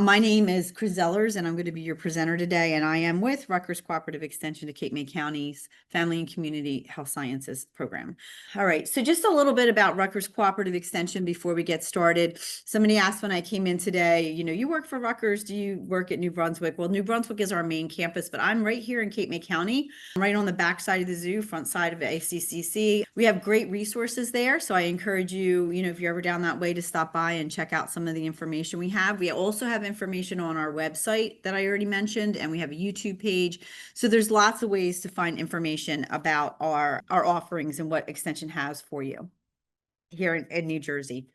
My name is Chris Zellers, and I'm going to be your presenter today. And I am with Rutgers Cooperative Extension to Cape May County's Family and Community Health Sciences program. All right, so just a little bit about Rutgers Cooperative Extension before we get started. Somebody asked when I came in today, you work for Rutgers, do you work at New Brunswick? Well, New Brunswick is our main campus, but I'm right here in Cape May County. I'm right on the back side of the zoo, front side of ACCC. We have great resources there, so I encourage you, if you're ever down that way, to stop by and check out some of the information we have. We also have information on our website that I already mentioned, and we have a YouTube page. So there's lots of ways to find information about our offerings and what Extension has for you here in New Jersey.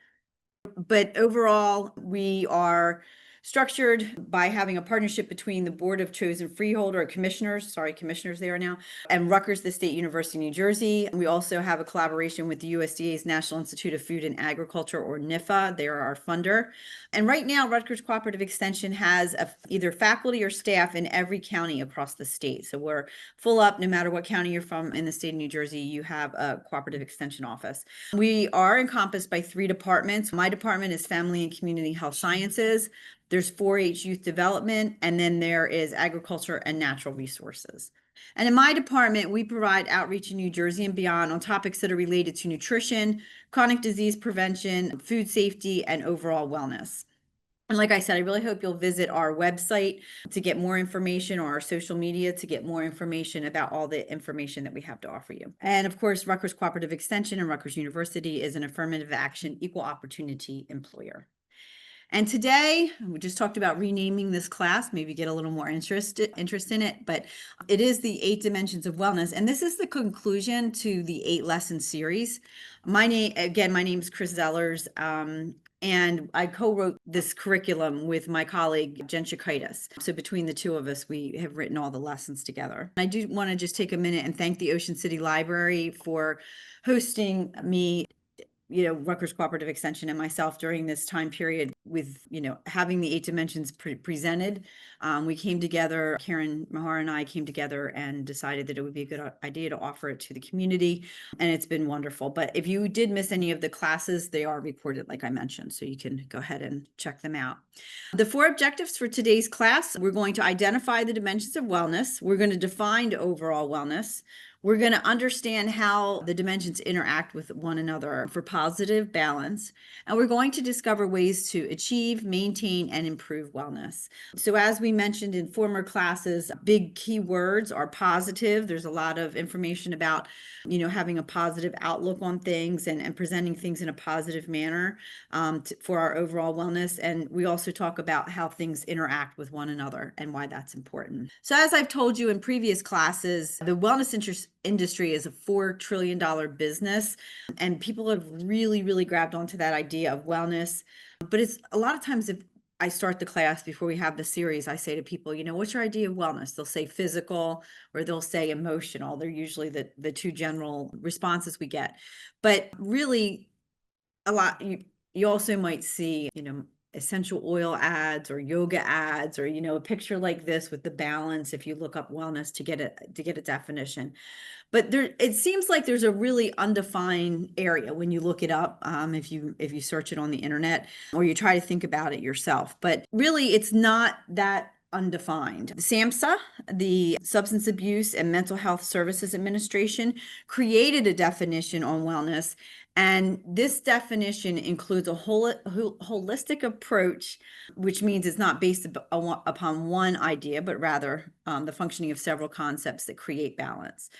But overall, we are structured by having a partnership between the Board of Chosen Freeholder commissioners they are now, and Rutgers, the State University of New Jersey. We also have a collaboration with the USDA's National Institute of Food and Agriculture, or NIFA. They are our funder. And right now, Rutgers Cooperative Extension has either faculty or staff in every county across the state. So we're full up, no matter what county you're from in the state of New Jersey, you have a Cooperative Extension office. We are encompassed by 3 departments. My department is Family and Community Health Sciences. There's 4-H Youth Development, and then there is Agriculture and Natural Resources. And in my department, we provide outreach in New Jersey and beyond on topics that are related to nutrition, chronic disease prevention, food safety, and overall wellness. And like I said, I really hope you'll visit our website to get more information, or our social media to get more information about all the information that we have to offer you. And of course, Rutgers Cooperative Extension and Rutgers University is an affirmative action, equal opportunity employer. And today, we just talked about renaming this class, maybe get a little more interest in it, but it is the 8 Dimensions of Wellness. And this is the conclusion to the 8-lesson series. My name is Chris Zellers, and I co-wrote this curriculum with my colleague, Jen Chikaitis. So between the two of us, we have written all the lessons together. I do want to just take a minute and thank the Ocean City Library for hosting me, Rutgers Cooperative Extension, and myself during this time period with, having the 8 dimensions presented. We came together, Karen Mahar and I came together and decided that it would be a good idea to offer it to the community, and it's been wonderful. But if you did miss any of the classes, they are recorded, like I mentioned, so you can go ahead and check them out. The 4 objectives for today's class: we're going to identify the dimensions of wellness. We're going to define overall wellness. We're going to understand how the dimensions interact with one another for positive balance. And we're going to discover ways to achieve, maintain, and improve wellness. So as we mentioned in former classes, big key words are positive. There's a lot of information about, having a positive outlook on things and presenting things in a positive manner for our overall wellness. And we also talk about how things interact with one another and why that's important. So as I've told you in previous classes, the wellness industry is a $4 trillion business, and people have really grabbed onto that idea of wellness. But it's a lot of times, if I start the class before we have the series, I say to people, what's your idea of wellness? They'll say physical, or they'll say emotional. They're usually the 2 general responses we get. But really, a lot, you also might see, essential oil ads or yoga ads, or a picture like this with the balance, if you look up wellness to get a definition. But it seems like there's a really undefined area when you look it up, if you search it on the internet, or you try to think about it yourself. But really, it's not that undefined. SAMSHA, the Substance Abuse and Mental Health Services Administration, created a definition on wellness. And this definition includes a holistic approach, which means it's not based upon one idea, but rather the functioning of several concepts that create balance.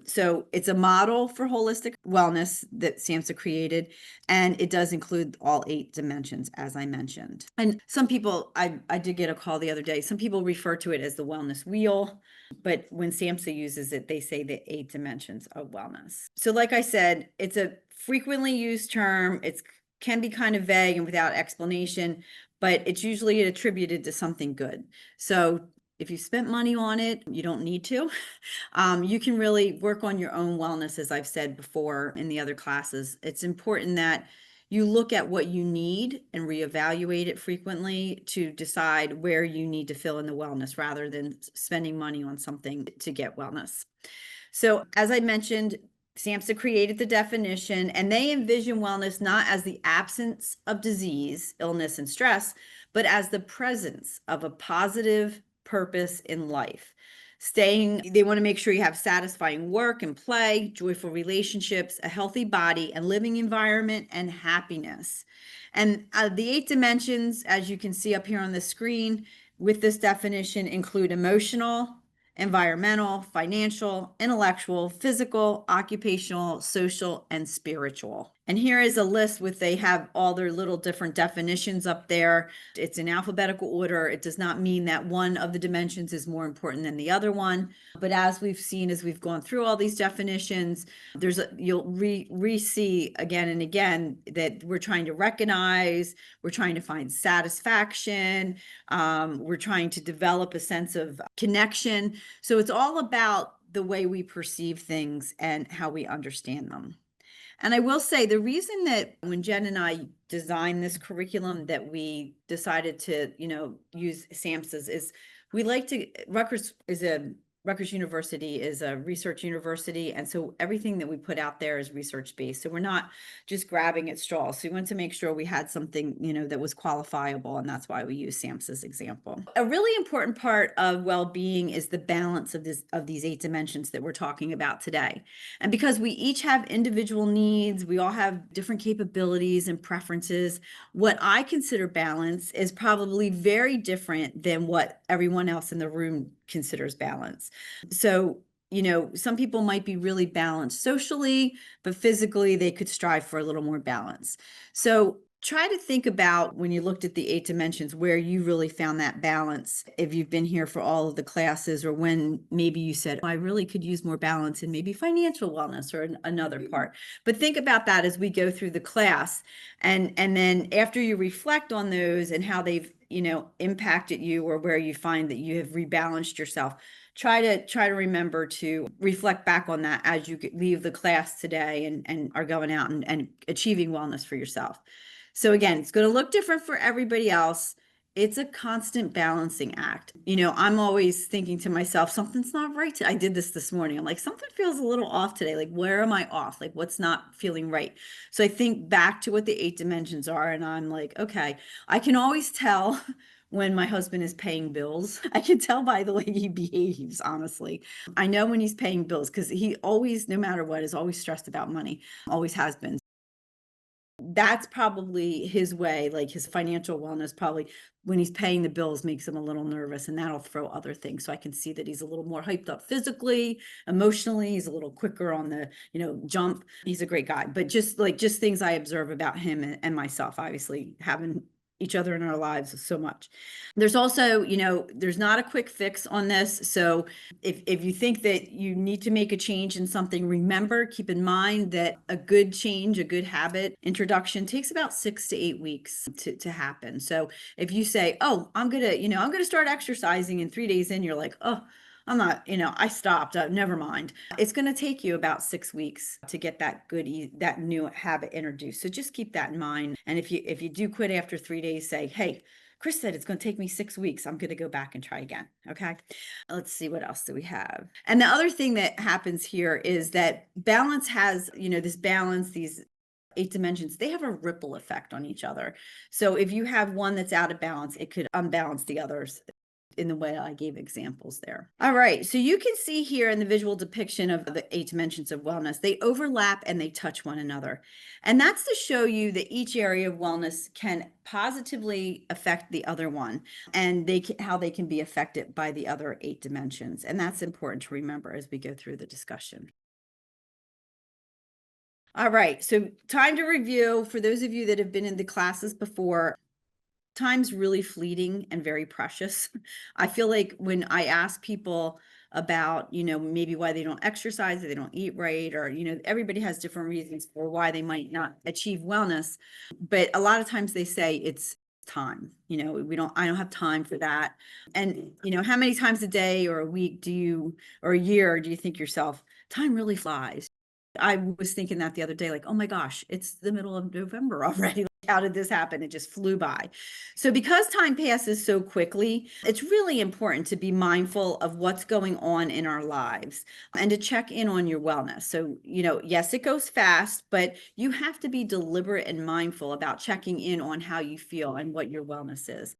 So it's a model for holistic wellness that SAMHSA created, and it does include all 8 dimensions, as I mentioned. And some people, I did get a call the other day, some people refer to it as the wellness wheel, but when SAMHSA uses it, they say the 8 dimensions of wellness. So like I said, it's a frequently used term. It can be kind of vague and without explanation, but it's usually attributed to something good. So if you spent money on it, you don't need to. You can really work on your own wellness, as I've said before in the other classes. It's important that you look at what you need and reevaluate it frequently to decide where you need to fill in the wellness, rather than spending money on something to get wellness. So as I mentioned, SAMHSA created the definition, and they envision wellness not as the absence of disease, illness, and stress, but as the presence of a positive purpose in life. They want to make sure you have satisfying work and play, joyful relationships, a healthy body and living environment, and happiness. And the 8 dimensions, as you can see up here on the screen, with this definition include emotional, environmental, financial, intellectual, physical, occupational, social, and spiritual. And here is a list with, they have all their little different definitions up there. It's in alphabetical order. It does not mean that one of the dimensions is more important than the other one. But as we've seen, as we've gone through all these definitions, you'll re-see again and again that we're trying to recognize, we're trying to find satisfaction, we're trying to develop a sense of connection. So it's all about the way we perceive things and how we understand them. And I will say the reason that when Jen and I designed this curriculum that we decided to, use SAMHSA's is Rutgers University is a research university. And so everything that we put out there is research-based. So we're not just grabbing at straws. So we wanted to make sure we had something, that was qualifiable. And that's why we use SAMHSA's example. A really important part of well-being is the balance of these 8 dimensions that we're talking about today. And because we each have individual needs, we all have different capabilities and preferences. What I consider balance is probably very different than what everyone else in the room considers balance. So, some people might be really balanced socially, but physically they could strive for a little more balance. So try to think about, when you looked at the 8 dimensions, where you really found that balance. If you've been here for all of the classes, or when maybe you said, I really could use more balance in maybe financial wellness or another part. But think about that as we go through the class. And then after you reflect on those and how they've, impacted you, or where you find that you have rebalanced yourself, try to remember to reflect back on that as you leave the class today and are going out and achieving wellness for yourself. So again, it's going to look different for everybody else. It's a constant balancing act. I'm always thinking to myself, something's not right. I did this morning. I'm like, something feels a little off today. Like, where am I off? Like, what's not feeling right? So I think back to what the 8 dimensions are, and I'm like, okay, I can always tell when my husband is paying bills. I can tell by the way he behaves, honestly. I know when he's paying bills, because he always, no matter what, is always stressed about money, always has been. That's probably his way, like his financial wellness, probably when he's paying the bills makes him a little nervous, and that'll throw other things. So I can see that he's a little more hyped up physically, emotionally, he's a little quicker on the, jump. He's a great guy, but just things I observe about him and myself, obviously having each other in our lives so much. There's also, there's not a quick fix on this. So if you think that you need to make a change in something, keep in mind that a good change, a good habit introduction takes about 6 to 8 weeks to happen. So if you say, oh, I'm gonna start exercising, and 3 days in, you're like, oh, I'm not, I stopped, never mind. It's going to take you about 6 weeks to get that that new habit introduced. So just keep that in mind. And if you do quit after 3 days, say, hey, Chris said it's going to take me 6 weeks. I'm going to go back and try again. Okay. Let's see, what else do we have? And the other thing that happens here is that balance has, this balance, these 8 dimensions, they have a ripple effect on each other. So if you have one that's out of balance, it could unbalance the others, in the way I gave examples there. All right, so you can see here in the visual depiction of the 8 dimensions of wellness, they overlap and they touch one another. And that's to show you that each area of wellness can positively affect the other one, and how they can be affected by the other 8 dimensions. And that's important to remember as we go through the discussion. All right, so time to review. For those of you that have been in the classes before, time's really fleeting and very precious. I feel like when I ask people about, maybe why they don't exercise, or they don't eat right, or, everybody has different reasons for why they might not achieve wellness. But a lot of times they say it's time, I don't have time for that. And, how many times a day or a week or a year do you think yourself, time really flies? I was thinking that the other day, like, oh my gosh, it's the middle of November already. Like, how did this happen? It just flew by. So because time passes so quickly, it's really important to be mindful of what's going on in our lives and to check in on your wellness. So, yes, it goes fast, but you have to be deliberate and mindful about checking in on how you feel and what your wellness is.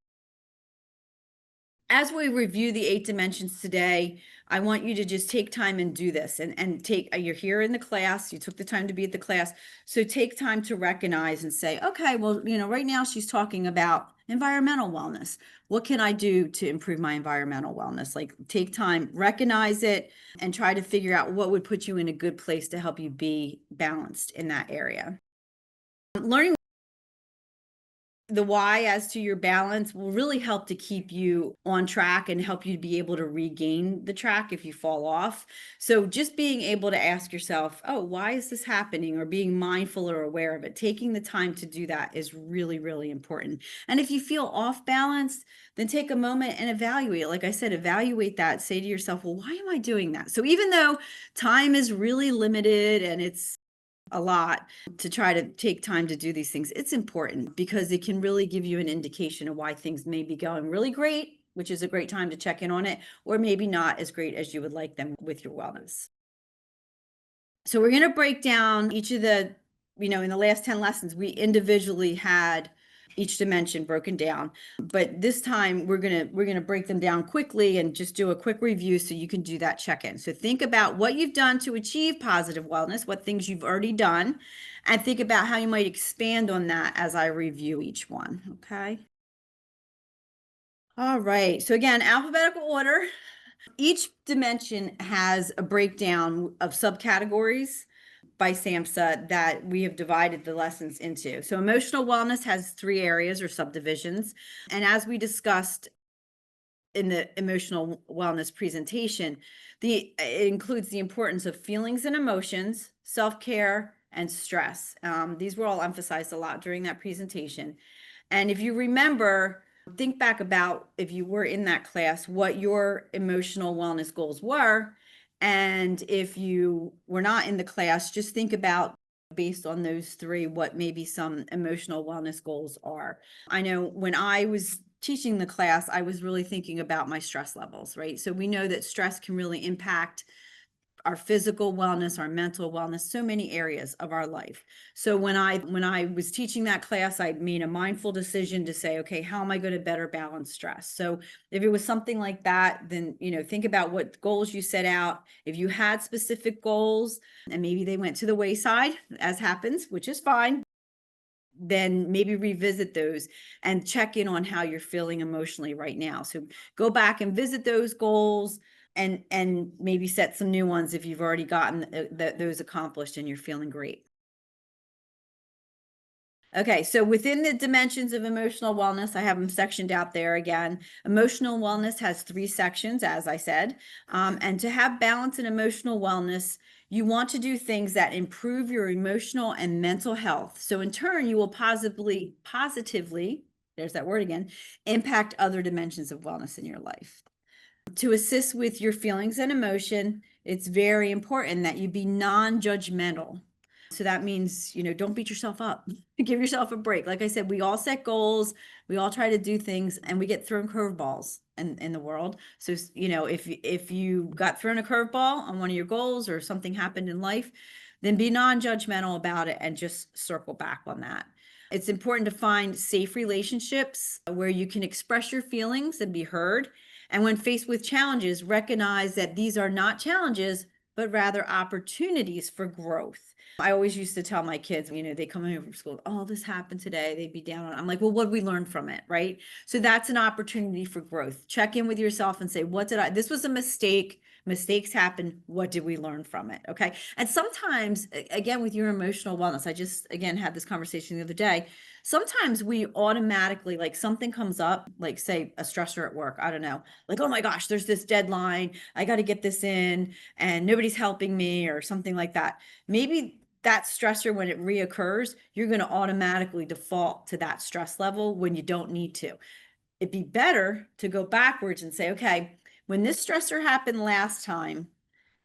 as we review the 8 dimensions today, I want you to just take time and do this and take, you're here in the class, you took the time to be at the class. So take time to recognize and say, okay, well, right now she's talking about environmental wellness. What can I do to improve my environmental wellness? Like take time, recognize it, and try to figure out what would put you in a good place to help you be balanced in that area. Learning the why as to your balance will really help to keep you on track and help you to be able to regain the track if you fall off. So just being able to ask yourself, oh, why is this happening? Or being mindful or aware of it, taking the time to do that is really, really important. And if you feel off balance, then take a moment and evaluate. Like I said, evaluate that. Say to yourself, well, why am I doing that? So even though time is really limited and it's a lot to try to take time to do these things, it's important because it can really give you an indication of why things may be going really great, which is a great time to check in on it, or maybe not as great as you would like them with your wellness. So we're going to break down each of the, in the last 10 lessons, we individually had each dimension broken down, but this time we're going to break them down quickly and just do a quick review so you can do that check-in. So think about what you've done to achieve positive wellness, what things you've already done, and think about how you might expand on that as I review each one. Okay. All right. So again, alphabetical order. Each dimension has a breakdown of subcategories by SAMSHA that we have divided the lessons into. So emotional wellness has 3 areas or subdivisions. And as we discussed in the emotional wellness presentation, it includes the importance of feelings and emotions, self-care, and stress. These were all emphasized a lot during that presentation. And if you remember, think back about if you were in that class, what your emotional wellness goals were. And if you were not in the class, just think about, based on those 3, what maybe some emotional wellness goals are. I know when I was teaching the class, I was really thinking about my stress levels, right? So we know that stress can really impact our physical wellness, our mental wellness, so many areas of our life. So when I was teaching that class, I made a mindful decision to say, okay, how am I going to better balance stress? So if it was something like that, then, think about what goals you set out. If you had specific goals and maybe they went to the wayside, as happens, which is fine, then maybe revisit those and check in on how you're feeling emotionally right now. So go back and visit those goals and maybe set some new ones if you've already gotten those accomplished and you're feeling great. Okay, so within the dimensions of emotional wellness, I have them sectioned out there again. Emotional wellness has 3 sections, as I said. And to have balance in emotional wellness, you want to do things that improve your emotional and mental health. So in turn, you will positively, there's that word again, impact other dimensions of wellness in your life. To assist with your feelings and emotion, it's very important that you be non-judgmental. So that means, don't beat yourself up. Give yourself a break. Like I said, we all set goals, we all try to do things, and we get thrown curveballs in the world. So, if you got thrown a curveball on one of your goals or something happened in life, then be non-judgmental about it and just circle back on that. It's important to find safe relationships where you can express your feelings and be heard. And when faced with challenges, recognize that these are not challenges, but rather opportunities for growth. I always used to tell my kids, they come home from school, oh, this happened today. They'd be down on it. I'm like, well, what did we learn from it? Right. So that's an opportunity for growth. Check in with yourself and say, this was a mistake. Mistakes happen. What did we learn from it? Okay. And sometimes, again, with your emotional wellness, I just, again, had this conversation the other day. Sometimes we automatically, like something comes up, like say a stressor at work. I don't know, like, oh my gosh, there's this deadline. I got to get this in and nobody's helping me or something like that. Maybe that stressor, when it reoccurs, you're going to automatically default to that stress level when you don't need to. It'd be better to go backwards and say, okay, when this stressor happened last time,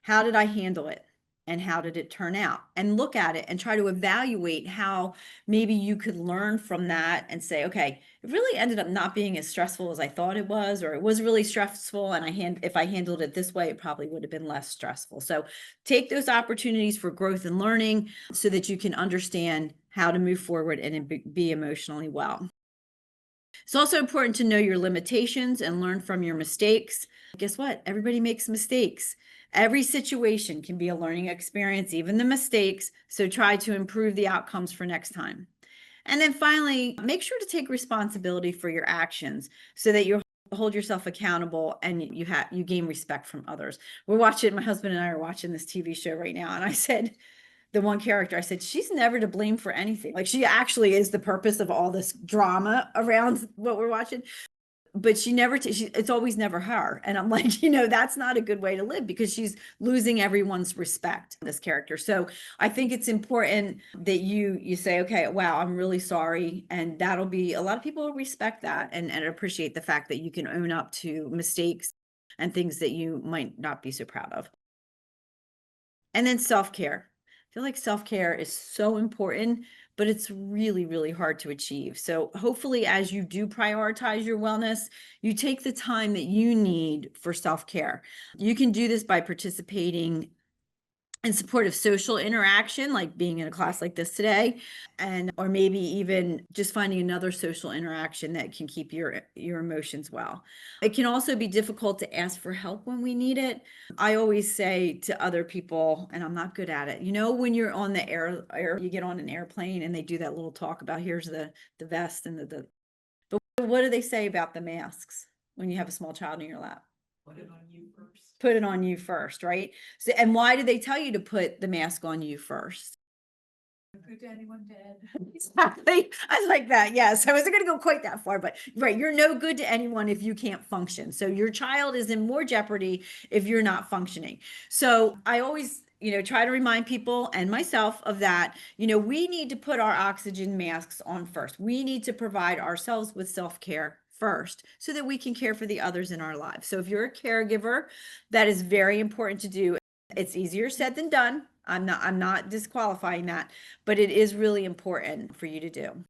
how did I handle it? And how did it turn out? And look at it and try to evaluate how maybe you could learn from that and say, okay, it really ended up not being as stressful as I thought it was, or it was really stressful. And if I handled it this way, it probably would have been less stressful. So take those opportunities for growth and learning so that you can understand how to move forward and be emotionally well. It's also important to know your limitations and learn from your mistakes. Guess what? Everybody makes mistakes. Every situation can be a learning experience, even the mistakes. So try to improve the outcomes for next time. And then finally, make sure to take responsibility for your actions so that you hold yourself accountable and you gain respect from others. My husband and I are watching this TV show right now, and I said, the one character, I said, she's never to blame for anything. Like, she actually is the purpose of all this drama around what we're watching. But it's always never her. And I'm like, that's not a good way to live, because she's losing everyone's respect, this character. So I think it's important that you say, okay, wow, I'm really sorry. And that'll be, a lot of people will respect that and appreciate the fact that you can own up to mistakes and things that you might not be so proud of. And then self-care. I feel like self-care is so important, but it's really, really hard to achieve. So hopefully, as you do prioritize your wellness, you take the time that you need for self-care. You can do this by participating and supportive social interaction, like being in a class like this today, or maybe even just finding another social interaction that can keep your emotions well. It can also be difficult to ask for help when we need it. I always say to other people, and I'm not good at it, when you're on the air, you get on an airplane and they do that little talk about, here's the vest and but what do they say about the masks when you have a small child in your lap? Put it on you first. Put it on you first, right? So, and why do they tell you to put the mask on you first? Good to anyone dead. Exactly. I like that. Yes. I wasn't going to go quite that far, but right. You're no good to anyone if you can't function. So your child is in more jeopardy if you're not functioning. So I always, try to remind people and myself of that. We need to put our oxygen masks on first. We need to provide ourselves with self-care first so that we can care for the others in our lives. So if you're a caregiver, that is very important to do. It's easier said than done. I'm not disqualifying that, but it is really important for you to do.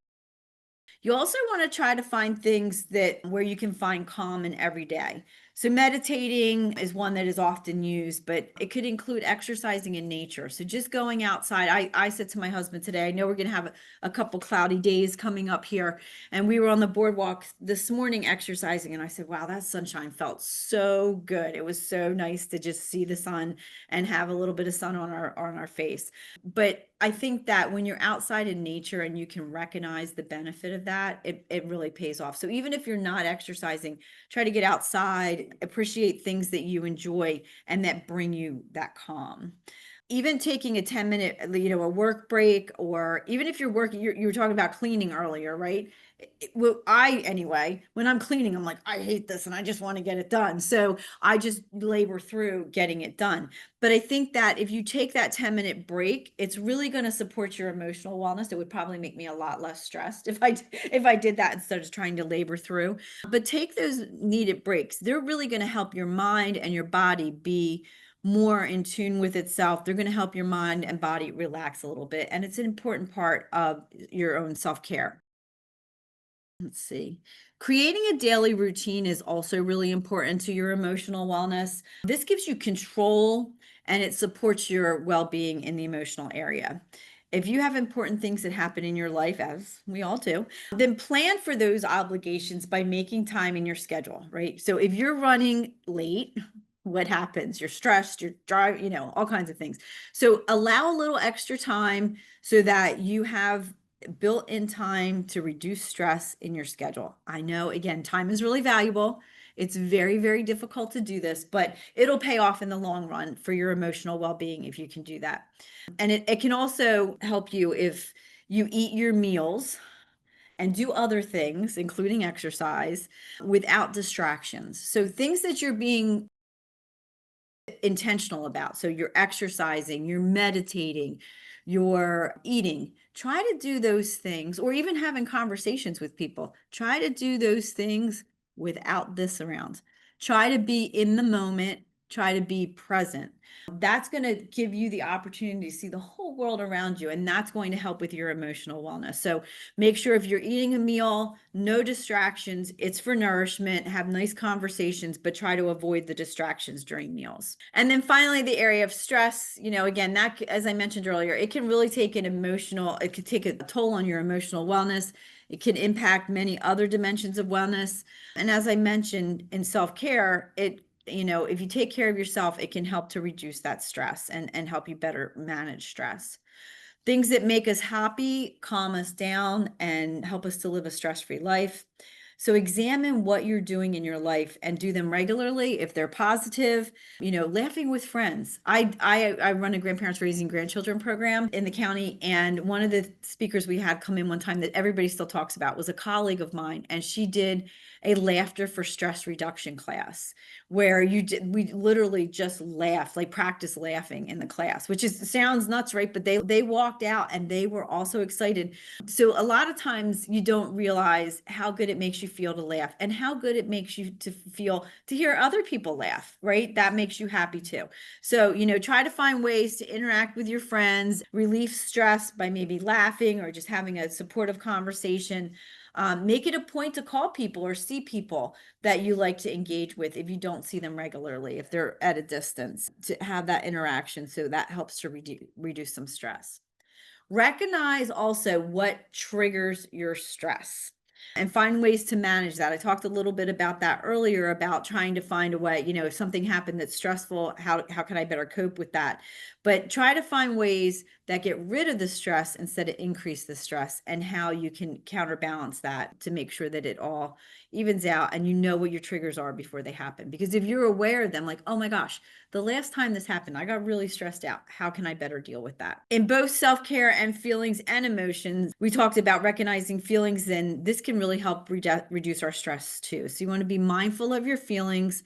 You also want to try to find things where you can find calm in every day. So meditating is one that is often used, but it could include exercising in nature. So just going outside. I said to my husband today, I know we're going to have a couple cloudy days coming up here, and we were on the boardwalk this morning exercising, and I said, wow, that sunshine felt so good. It was so nice to just see the sun and have a little bit of sun on our face. But I think that when you're outside in nature and you can recognize the benefit of that, it really pays off. So even if you're not exercising, try to get outside, appreciate things that you enjoy and that bring you that calm. Even taking a 10-minute, a work break, or even if you're working, you were talking about cleaning earlier, right? Anyway, when I'm cleaning, I'm like, I hate this and I just want to get it done. So I just labor through getting it done. But I think that if you take that 10-minute break, it's really going to support your emotional wellness. It would probably make me a lot less stressed if I did that instead of trying to labor through. But take those needed breaks. They're really going to help your mind and your body be more in tune with itself. They're going to help your mind and body relax a little bit. And it's an important part of your own self-care. Let's see. Creating a daily routine is also really important to your emotional wellness. This gives you control and it supports your well-being in the emotional area. If you have important things that happen in your life, as we all do, then plan for those obligations by making time in your schedule, right? So if you're running late, what happens? You're stressed, you're driving, all kinds of things. So allow a little extra time so that you have built-in time to reduce stress in your schedule. I know, again, time is really valuable. It's very, very difficult to do this, but it'll pay off in the long run for your emotional well-being if you can do that. And it can also help you if you eat your meals and do other things, including exercise, without distractions. So things that you're being intentional about. So you're exercising, you're meditating, you're eating. Try to do those things, or even having conversations with people. Try to do those things without this around. Try to be in the moment, try to be present. That's going to give you the opportunity to see the whole world around you, and that's going to help with your emotional wellness. So make sure if you're eating a meal, no distractions, it's for nourishment, have nice conversations, but try to avoid the distractions during meals. And then finally, the area of stress, again, that, as I mentioned earlier, it can really take it could take a toll on your emotional wellness. It can impact many other dimensions of wellness. And as I mentioned in self-care, if you take care of yourself, it can help to reduce that stress and help you better manage stress. Things that make us happy, calm us down, and help us to live a stress-free life. So examine what you're doing in your life and do them regularly. If they're positive, laughing with friends. I run a grandparents raising grandchildren program in the county. And one of the speakers we had come in one time that everybody still talks about was a colleague of mine. And she did a laughter for stress reduction class where we literally just laughed, like practice laughing in the class, which sounds nuts, right? But they walked out and they were also excited. So a lot of times you don't realize how good it makes you feel to laugh and how good it makes you to feel to hear other people laugh, right? That makes you happy too. So, try to find ways to interact with your friends, relieve stress by maybe laughing or just having a supportive conversation. Make it a point to call people or see people that you like to engage with if you don't see them regularly, if they're at a distance, to have that interaction. So that helps to reduce some stress. Recognize also what triggers your stress and find ways to manage that. I talked a little bit about that earlier about trying to find a way, if something happened that's stressful, how can I better cope with that? But try to find ways that get rid of the stress instead of increase the stress, and how you can counterbalance that to make sure that it all evens out and you know what your triggers are before they happen. Because if you're aware of them, like, oh my gosh, the last time this happened, I got really stressed out. How can I better deal with that? In both self-care and feelings and emotions, we talked about recognizing feelings, and this can really help reduce our stress too. So you want to be mindful of your feelings.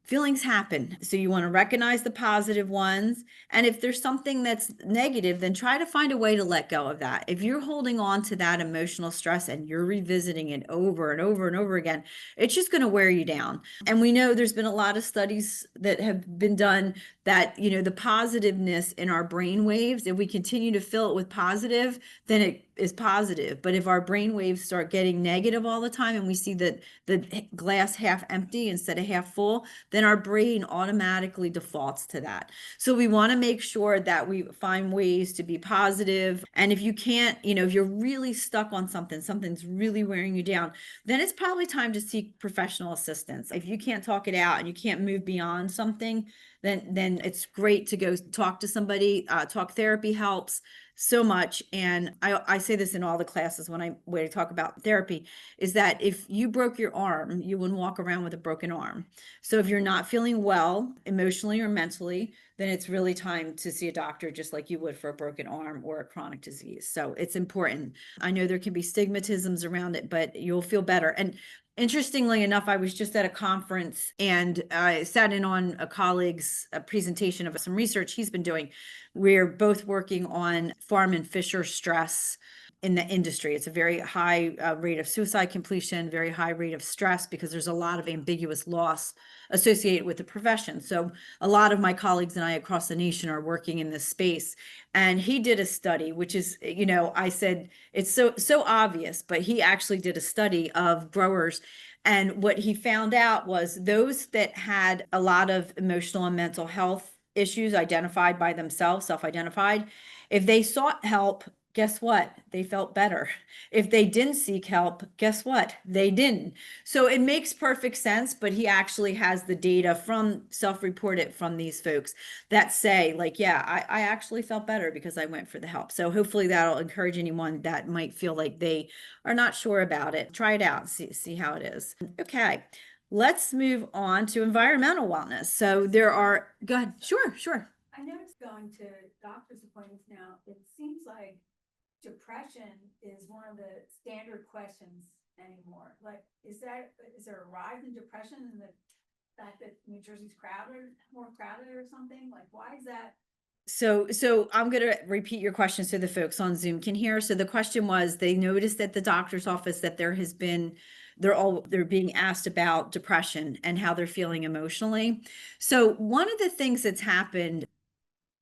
Feelings happen. So you want to recognize the positive ones. And if there's something that's negative, then try to find a way to let go of that. If you're holding on to that emotional stress and you're revisiting it over and over and over again, it's just going to wear you down. And we know there's been a lot of studies that have been done that, the positiveness in our brain waves, if we continue to fill it with positive, then it is positive. But if our brain waves start getting negative all the time and we see that the glass half empty instead of half full, then our brain automatically defaults to that. So we want to make sure that we find ways to be positive. And if you can't, if you're really stuck on something's really wearing you down, then it's probably time to seek professional assistance. If you can't talk it out and you can't move beyond something, then it's great to go talk to somebody. Talk therapy helps so much. And I say this in all the classes when I talk about therapy, is that if you broke your arm, you wouldn't walk around with a broken arm. So if you're not feeling well emotionally or mentally, then it's really time to see a doctor, just like you would for a broken arm or a chronic disease. So it's important. I know there can be stigmatisms around it, but you'll feel better. And interestingly enough, I was just at a conference and I sat in on a colleague's presentation of some research he's been doing. We're both working on farm and fisher stress in the industry. It's a very high rate of suicide completion, very high rate of stress, because there's a lot of ambiguous loss associated with the profession. So a lot of my colleagues and I across the nation are working in this space. And he did a study, which is, I said, it's so obvious, but he actually did a study of growers. And what he found out was those that had a lot of emotional and mental health issues identified by themselves, self-identified, if they sought help, guess what? They felt better. If they didn't seek help, guess what? They didn't. So it makes perfect sense, but he actually has the data from self-reported from these folks that say, like, yeah, I actually felt better because I went for the help. So hopefully that'll encourage anyone that might feel like they are not sure about it. Try it out, see how it is. Okay. Let's move on to environmental wellness. So go ahead. Sure. I noticed going to doctor's appointments now, it seems like depression is one of the standard questions anymore. Like, is there a rise in depression and the fact that New Jersey's more crowded or something? Like, why is that? So I'm going to repeat your question so the folks on Zoom can hear. So the question was, they noticed at the doctor's office that they're being asked about depression and how they're feeling emotionally. So one of the things that's happened,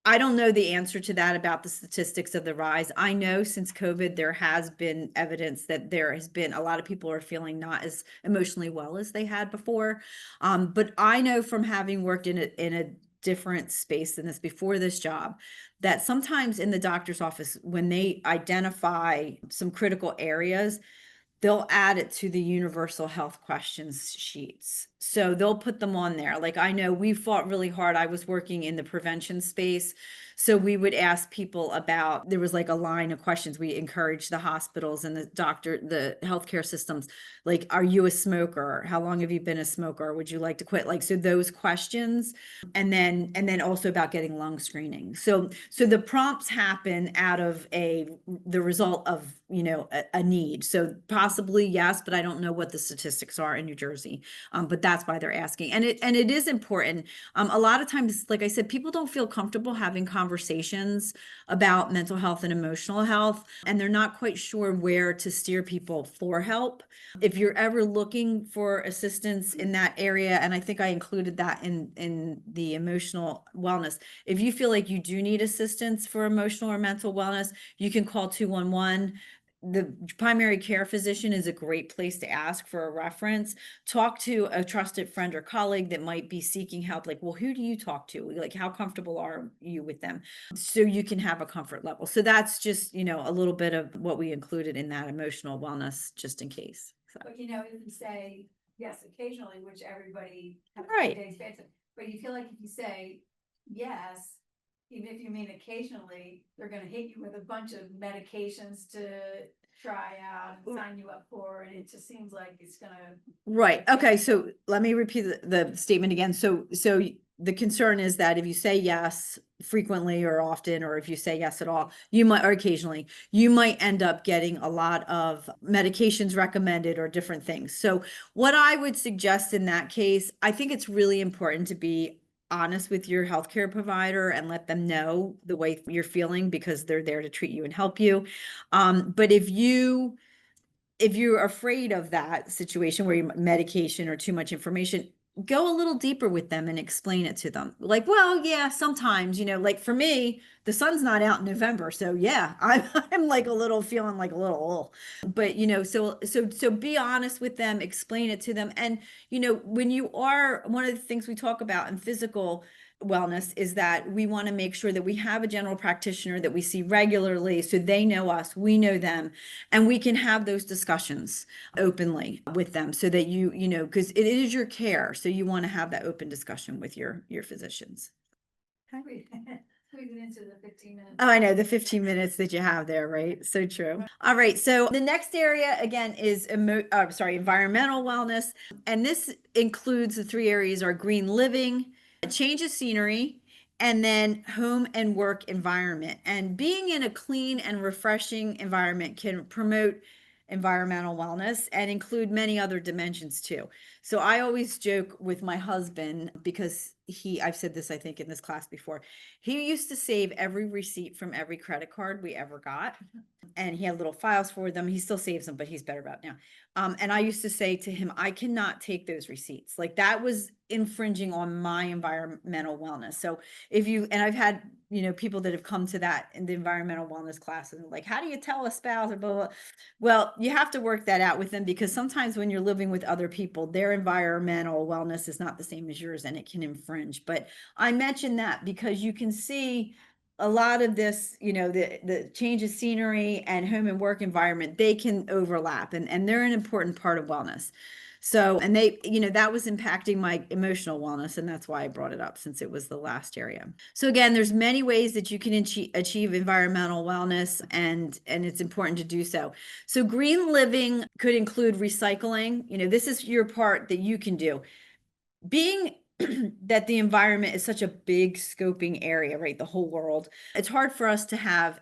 I don't know the answer to that about the statistics of the rise. I know since COVID, there has been evidence that there has been a lot of people are feeling not as emotionally well as they had before. But I know from having worked in a different space than this before this job, that sometimes in the doctor's office, when they identify some critical areas, they'll add it to the universal health questions sheets. So they'll put them on there. Like, I know we fought really hard. I was working in the prevention space. So we would ask people about, there was like a line of questions. We encouraged the hospitals and the healthcare systems, like, are you a smoker? How long have you been a smoker? Would you like to quit? Like, so those questions. And then also about getting lung screening. So the prompts happen out of the result of, a need. So possibly yes, but I don't know what the statistics are in New Jersey. But that's why they're asking. And it is important. A lot of times, like I said, people don't feel comfortable having conversations about mental health and emotional health, and they're not quite sure where to steer people for help. If you're ever looking for assistance in that area, and I think I included that in the emotional wellness, if you feel like you do need assistance for emotional or mental wellness, you can call 211. The primary care physician is a great place to ask for a reference. Talk to a trusted friend or colleague that might be seeking help. Like, well, who do you talk to? Like, how comfortable are you with them? So you can have a comfort level. So that's just, a little bit of what we included in that emotional wellness, just in case. So. But if you say yes occasionally, which everybody has Right. days fancy, but you feel like if you say yes, even if you mean occasionally, they're gonna hit you with a bunch of medications to try out and sign you up for, and it just seems like it's gonna. Right. Okay. So let me repeat the statement again. So the concern is that if you say yes frequently or often, or if you say yes at all, you might, or occasionally, you might end up getting a lot of medications recommended or different things. So what I would suggest in that case, I think it's really important to be honest with your healthcare provider and let them know the way you're feeling, because they're there to treat you and help you. But if you're afraid of that situation where you medication or too much information, go a little deeper with them and explain it to them. Like, well, yeah, sometimes, like for me, the sun's not out in November. So yeah, I'm like feeling like a little, but so be honest with them, explain it to them. And, when you are, one of the things we talk about in physical wellness is that we want to make sure that we have a general practitioner that we see regularly, so they know us, we know them, and we can have those discussions openly with them, so that because it is your care, so you want to have that open discussion with your physicians. Squeeze it into the 15 minutes. Oh, I know, the 15 minutes that you have there, right? So true. All right. So the next area again is environmental wellness. And this includes the three areas are green living, a change of scenery, and then home and work environment. And being in a clean and refreshing environment can promote environmental wellness and include many other dimensions too. So I always joke with my husband, because I've said this, I think, in this class before, he used to save every receipt from every credit card we ever got. And he had little files for them. He still saves them, but he's better about it now. And I used to say to him, I cannot take those receipts. Like, that was infringing on my environmental wellness. So and I've had, people that have come to that in the environmental wellness class, and like, how do you tell a spouse or blah, blah, blah. Well, you have to work that out with them, because sometimes when you're living with other people, their environmental wellness is not the same as yours, and it can infringe. But I mention that because you can see a lot of this, the change of scenery and home and work environment, they can overlap, and they're an important part of wellness. So, and that was impacting my emotional wellness, and that's why I brought it up, since it was the last area. So again, there's many ways that you can achieve environmental wellness, and it's important to do so. So green living could include recycling. This is your part that you can do. Being that the environment is such a big scoping area, right? The whole world. It's hard for us to have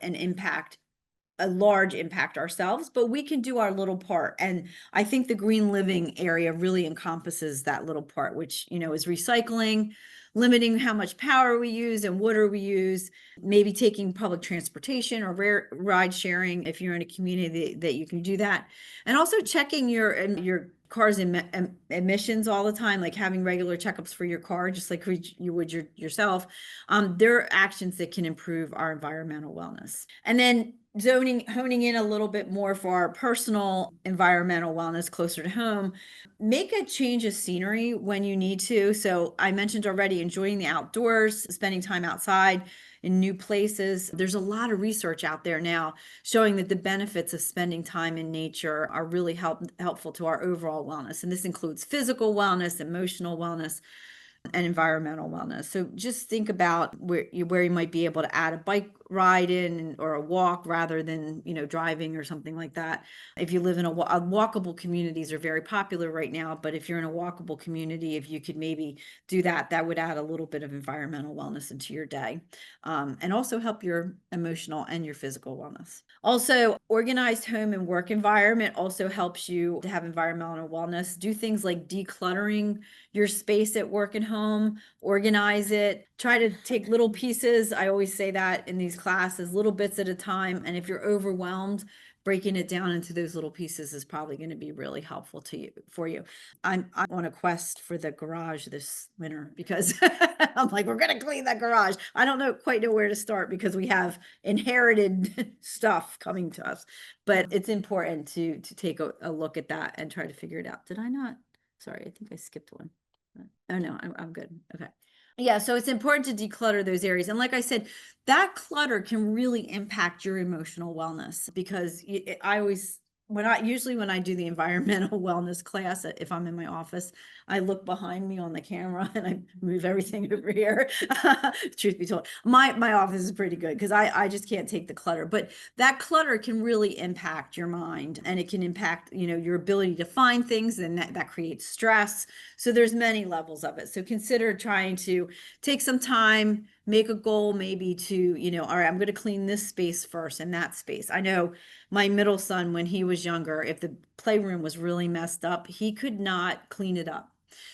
a large impact ourselves, but we can do our little part. And I think the green living area really encompasses that little part, which, is recycling, limiting how much power we use and water we use, maybe taking public transportation or ride sharing if you're in a community that you can do that. And also checking your car's emissions all the time, like having regular checkups for your car, just like you would yourself. There are actions that can improve our environmental wellness. And then honing in a little bit more for our personal environmental wellness closer to home. Make a change of scenery when you need to. So I mentioned already enjoying the outdoors, spending time outside in new places. There's a lot of research out there now showing that the benefits of spending time in nature are really helpful to our overall wellness. And this includes physical wellness, emotional wellness, and environmental wellness. So just think about where you might be able to add a bike ride in or a walk rather than, driving or something like that. If you live in walkable communities are very popular right now, but if you're in a walkable community, if you could maybe do that, that would add a little bit of environmental wellness into your day, and also help your emotional and your physical wellness. Also, organized home and work environment also helps you to have environmental wellness. Do things like decluttering your space at work and home, organize it, try to take little pieces. I always say that in these classes, little bits at a time. And if you're overwhelmed, breaking it down into those little pieces is probably going to be really helpful for you. I'm on a quest for the garage this winter because I'm like, we're going to clean that garage. I don't quite know where to start because we have inherited stuff coming to us, but it's important to take a look at that and try to figure it out. Did I not? Sorry, I think I skipped one. Oh no, I'm good. Okay. Yeah, so it's important to declutter those areas. And like I said, that clutter can really impact your emotional wellness because when I do the environmental wellness class, if I'm in my office, I look behind me on the camera and I move everything over here. Truth be told, my office is pretty good because I just can't take the clutter, but that clutter can really impact your mind and it can impact, your ability to find things, and that creates stress. So there's many levels of it. So consider trying to take some time, make a goal maybe to, all right, I'm going to clean this space first and that space. I know my middle son, when he was younger, if the playroom was really messed up, he could not clean it up.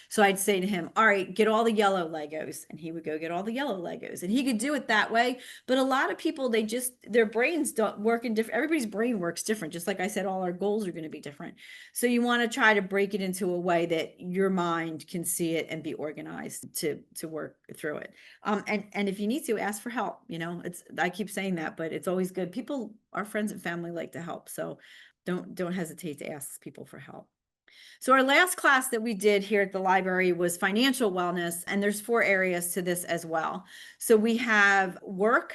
So I'd say to him, all right, get all the yellow Legos. And he would go get all the yellow Legos. And he could do it that way. But a lot of people, their brains don't work in different, everybody's brain works different. Just like I said, all our goals are going to be different. So you want to try to break it into a way that your mind can see it and be organized to work through it. And if you need to, ask for help. I keep saying that, but it's always good. Our friends and family like to help. So don't hesitate to ask people for help. So our last class that we did here at the library was financial wellness, and there's 4 areas to this as well. So we have work,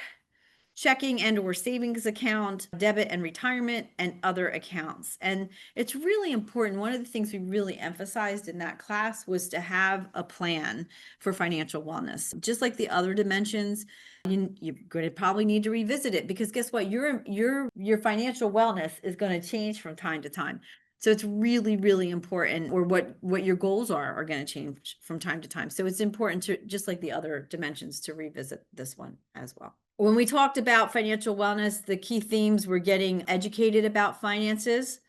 checking and or savings account, debit and retirement, and other accounts. And it's really important. One of the things we really emphasized in that class was to have a plan for financial wellness. Just like the other dimensions, you're going to probably need to revisit it because guess what? Your financial wellness is going to change from time to time. So it's really, really important, or what your goals are going to change from time to time. So it's important to, just like the other dimensions, to revisit this one as well. When we talked about financial wellness, the key themes were getting educated about finances,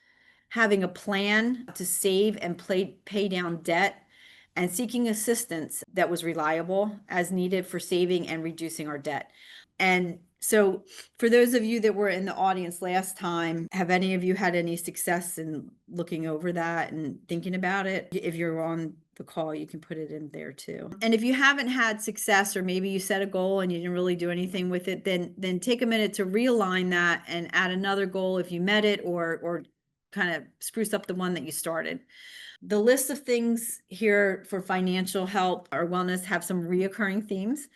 having a plan to save and pay down debt, and seeking assistance that was reliable as needed for saving and reducing our debt. And so for those of you that were in the audience last time, have any of you had any success in looking over that and thinking about it? If you're on the call, you can put it in there too. And if you haven't had success, or maybe you set a goal and you didn't really do anything with it, then take a minute to realign that and add another goal if you met it, or kind of spruce up the one that you started. The list of things here for financial help or wellness have some reoccurring themes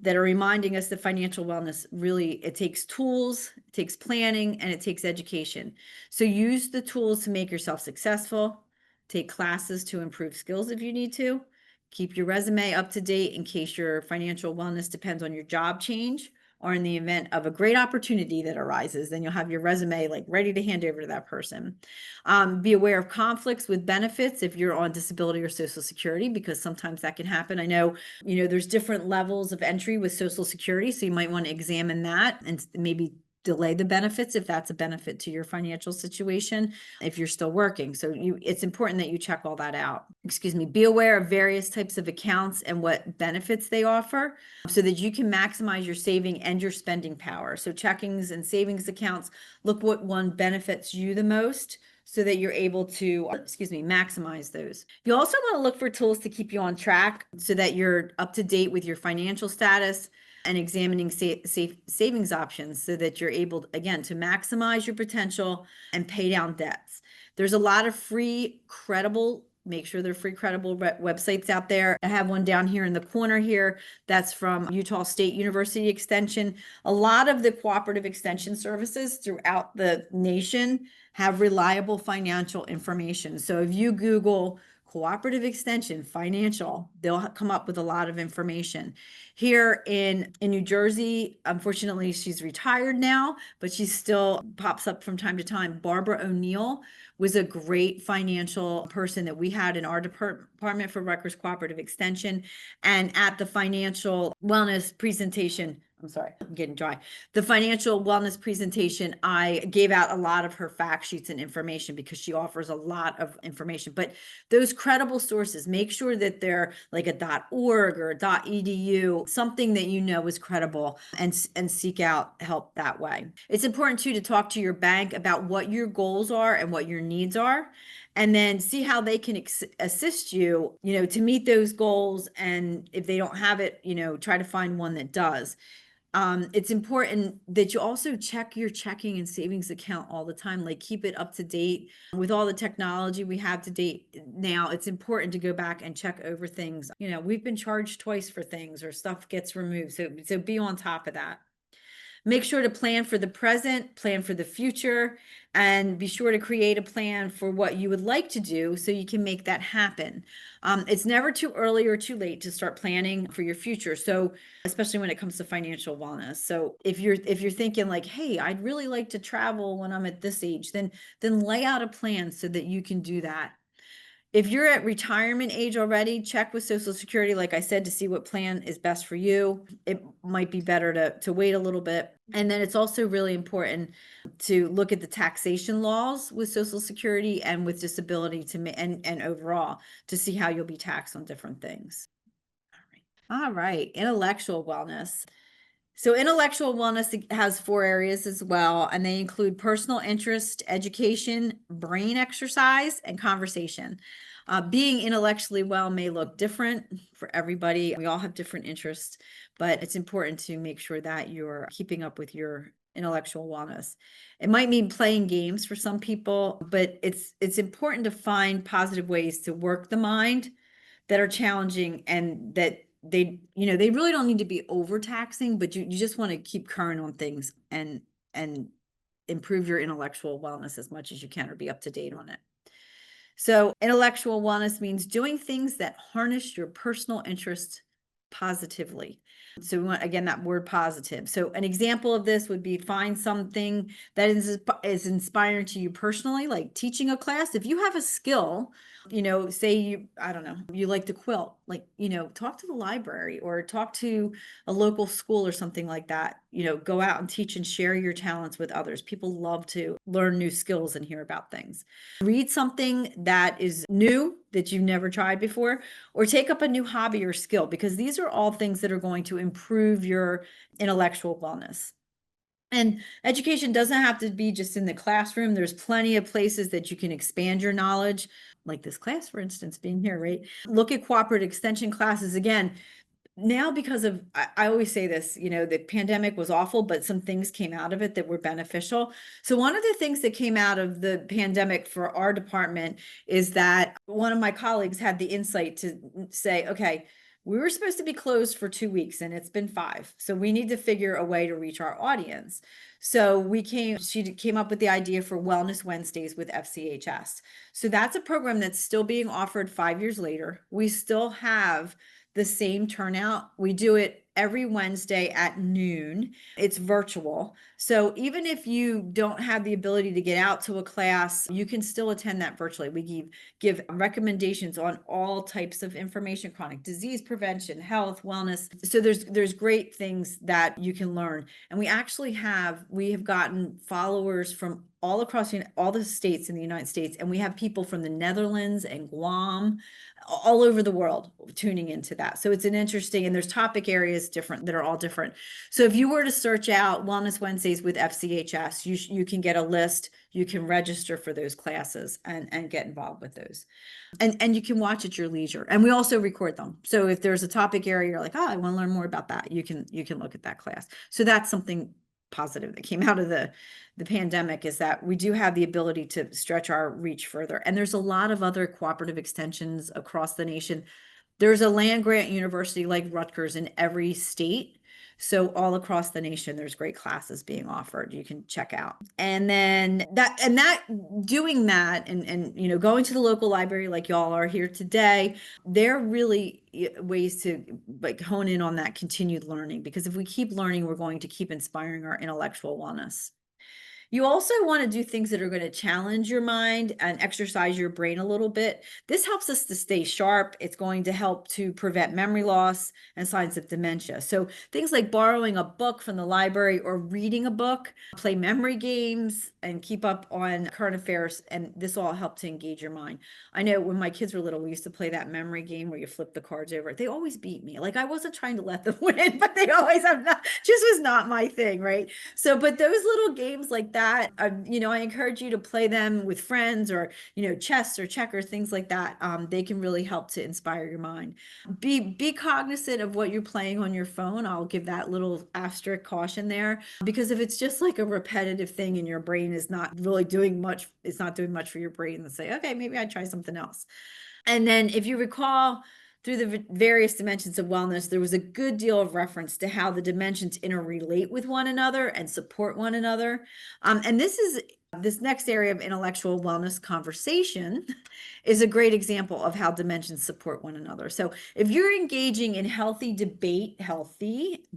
that are reminding us that financial wellness really, it takes tools, it takes planning, and it takes education. So use the tools to make yourself successful. Take classes to improve skills if you need to. Keep your resume up to date in case your financial wellness depends on your job change, or in the event of a great opportunity that arises, then you'll have your resume like ready to hand over to that person. Be aware of conflicts with benefits if you're on disability or Social Security, because sometimes that can happen. I know, there's different levels of entry with Social Security, so you might want to examine that and maybe delay the benefits if that's a benefit to your financial situation if you're still working. So it's important that you check all that out. Be aware of various types of accounts and what benefits they offer so that you can maximize your saving and your spending power. So checkings and savings accounts, look what one benefits you the most so that you're able to, maximize those. You also want to look for tools to keep you on track so that you're up to date with your financial status, and examining safe savings options so that you're able, again, to maximize your potential and pay down debts. There's a lot of free, credible, make sure they're free, credible websites out there. I have one down here in the corner here. That's from Utah State University Extension. A lot of the cooperative extension services throughout the nation have reliable financial information. So if you Google cooperative extension financial, they'll come up with a lot of information. Here in New Jersey, unfortunately, she's retired now, but she still pops up from time to time. Barbara O'Neill was a great financial person that we had in our department for Rutgers Cooperative Extension. And at the financial wellness presentation, I'm sorry, I'm getting dry. The financial wellness presentation, I gave out a lot of her fact sheets and information because she offers a lot of information. But those credible sources, make sure that they're like a .org or a .edu, something that you know is credible, and seek out help that way. It's important too to talk to your bank about what your goals are and what your needs are, and then see how they can assist you, to meet those goals. And if they don't have it, try to find one that does. It's important that you also check your checking and savings account all the time, like keep it up to date. With all the technology we have to date now, it's important to go back and check over things. We've been charged twice for things, or stuff gets removed. So be on top of that. Make sure to plan for the present, plan for the future, and be sure to create a plan for what you would like to do so you can make that happen. It's never too early or too late to start planning for your future. So especially when it comes to financial wellness. So if you're thinking like, hey, I'd really like to travel when I'm at this age, then lay out a plan so that you can do that. If you're at retirement age already, check with Social Security, like I said, to see what plan is best for you. It might be better to wait a little bit. And then it's also really important to look at the taxation laws with Social Security and with disability and overall to see how you'll be taxed on different things. All right, intellectual wellness. So intellectual wellness has 4 areas as well, and they include personal interest, education, brain exercise, and conversation. Being intellectually well may look different for everybody. We all have different interests, but it's important to make sure that you're keeping up with your intellectual wellness. It might mean playing games for some people, but it's important to find positive ways to work the mind that are challenging, and that they really don't need to be overtaxing, but you just want to keep current on things and improve your intellectual wellness as much as you can, or be up to date on it. So intellectual wellness means doing things that harness your personal interest positively. So we want, again, that word positive. So an example of this would be find something that is inspiring to you personally, like teaching a class. If you have a skill, say I don't know, you like to quilt, like, talk to the library or talk to a local school or something like that. Go out and teach and share your talents with others. People love to learn new skills and hear about things. Read something that is new that you've never tried before, or take up a new hobby or skill, because these are all things that are going to improve your intellectual wellness. And education doesn't have to be just in the classroom. There's plenty of places that you can expand your knowledge, like this class, for instance, being here, right? Look at cooperative extension classes. Again, now, because of, I always say this, the pandemic was awful, but some things came out of it that were beneficial. So one of the things that came out of the pandemic for our department is that one of my colleagues had the insight to say, okay, we were supposed to be closed for 2 weeks and it's been 5. So we need to figure a way to reach our audience. So she came up with the idea for Wellness Wednesdays with FCHS. So that's a program that's still being offered 5 years later. We still have the same turnout. We do it every Wednesday at noon. It's virtual. So even if you don't have the ability to get out to a class, you can still attend that virtually. We give recommendations on all types of information: chronic disease prevention, health, wellness. So there's great things that you can learn. And we have gotten followers from all across all the states in the United States. And we have people from the Netherlands and Guam, all over the world, tuning into that. So it's an interesting, and there's topic areas that are all different. So if you were to search out Wellness Wednesdays with FCHS, you can get a list. you can register for those classes and get involved with those. And you can watch at your leisure. And we also record them. So if there's a topic area, you're like, oh, I want to learn more about that, you can look at that class. So that's something positive that came out of the pandemic, is that we do have the ability to stretch our reach further. And there's a lot of other cooperative extensions across the nation. There's a land grant university like Rutgers in every state. So all across the nation, there's great classes being offered you can check out. And then doing that and going to the local library like y'all are here today, they're really ways to like hone in on that continued learning, because if we keep learning, we're going to keep inspiring our intellectual wellness. You also want to do things that are going to challenge your mind and exercise your brain a little bit. This helps us to stay sharp. It's going to help to prevent memory loss and signs of dementia. So things like borrowing a book from the library or reading a book, play memory games, and keep up on current affairs. And this all helps to engage your mind. I know when my kids were little, we used to play that memory game where you flip the cards over. They always beat me. Like I wasn't trying to let them win, but they always have not, just was not my thing, right? So, but those little games like that, I encourage you to play them with friends, or, chess or checkers, things like that. They can really help to inspire your mind. Be cognizant of what you're playing on your phone. I'll give that little asterisk caution there, because if it's just like a repetitive thing and your brain is not really doing much, it's not doing much for your brain, and say, okay, maybe I'd try something else. And then if you recall, through the various dimensions of wellness, there was a good deal of reference to how the dimensions interrelate with one another and support one another. And this next area of intellectual wellness conversation is a great example of how dimensions support one another. So if you're engaging in healthy,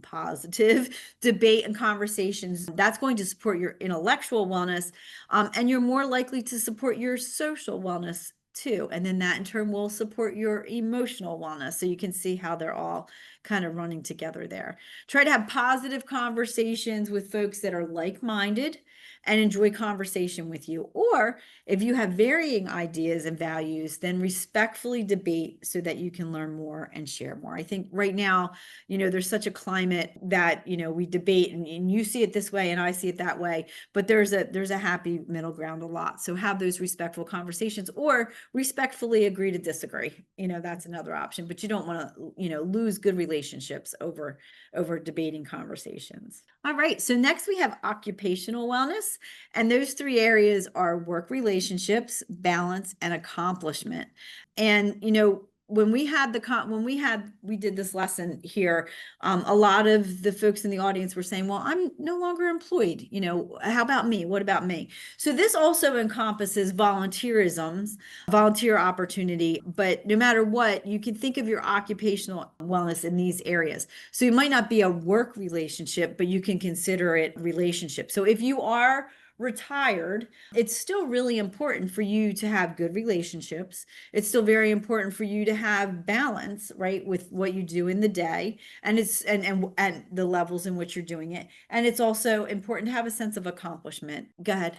positive debate and conversations, that's going to support your intellectual wellness, and you're more likely to support your social wellness too. And then that in turn will support your emotional wellness. So you can see how they're all kind of running together there. Try to have positive conversations with folks that are like-minded and enjoy conversation with you. Or if you have varying ideas and values, then respectfully debate so that you can learn more and share more. I think right now, there's such a climate that, we debate and you see it this way and I see it that way, but there's a happy middle ground a lot. So have those respectful conversations, or respectfully agree to disagree. That's another option, but you don't want to, lose good relationships over debating conversations. All right. So next we have occupational wellness, and those three areas are work relationships, balance, and accomplishment. And, when we did this lesson here, a lot of the folks in the audience were saying, well, I'm no longer employed. How about me? What about me? So this also encompasses volunteer opportunity, but no matter what, you can think of your occupational wellness in these areas. So it might not be a work relationship, but you can consider it a relationship. So if you are retired, it's still really important for you to have good relationships. It's still very important for you to have balance, right, with what you do in the day, and it's and the levels in which you're doing it. And it's also important to have a sense of accomplishment. Go ahead.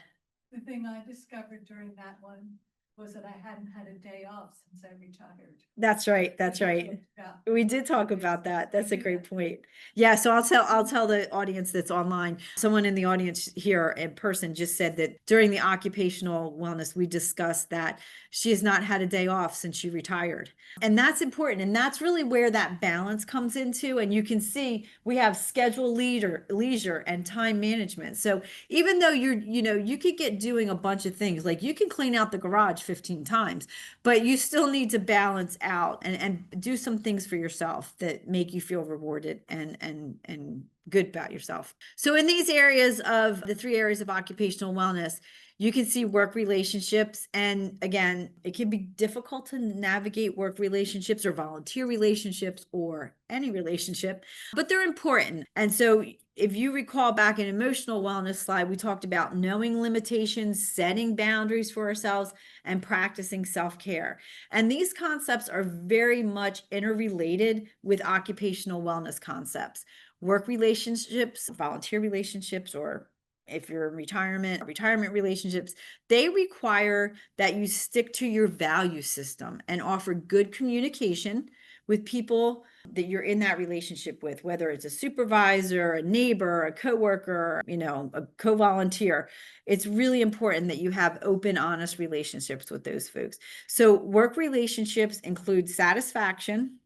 The thing I discovered during that one was that I hadn't had a day off since I retired. That's right. That's right. Yeah. We did talk about that. That's a great point. Yeah. So I'll tell the audience that's online. Someone in the audience here in person just said that during the occupational wellness, we discussed that she has not had a day off since she retired. And that's important. And that's really where that balance comes into. And you can see we have schedule leisure and time management. So even though you could get doing a bunch of things, like you can clean out the garage 15 times, but you still need to balance out and do some things for yourself that make you feel rewarded and good about yourself. So in these areas of the three areas of occupational wellness, you can see work relationships. And again, it can be difficult to navigate work relationships or volunteer relationships or any relationship, but they're important. And so if you recall back in emotional wellness slide, we talked about knowing limitations, setting boundaries for ourselves, and practicing self-care. And these concepts are very much interrelated with occupational wellness concepts. Work relationships, volunteer relationships, or if you're in retirement relationships, they require that you stick to your value system and offer good communication with people that you're in that relationship with, whether it's a supervisor, a neighbor, a coworker, a co-volunteer. It's really important that you have open, honest relationships with those folks. So work relationships include satisfaction.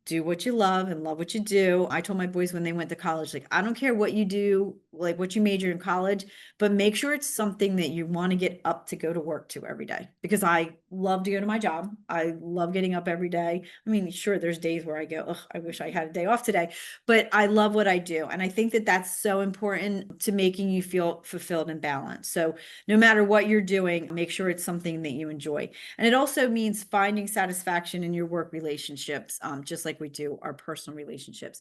Do what you love and love what you do. I told my boys when they went to college, like, I don't care what you do, like what you major in college, but make sure it's something that you want to get up to go to work to every day. Because I love to go to my job. I love getting up every day. I mean, sure, there's days where I go, ugh, I wish I had a day off today, but I love what I do. And I think that that's so important to making you feel fulfilled and balanced. So no matter what you're doing, make sure it's something that you enjoy. And it also means finding satisfaction in your work relationships, just like we do our personal relationships.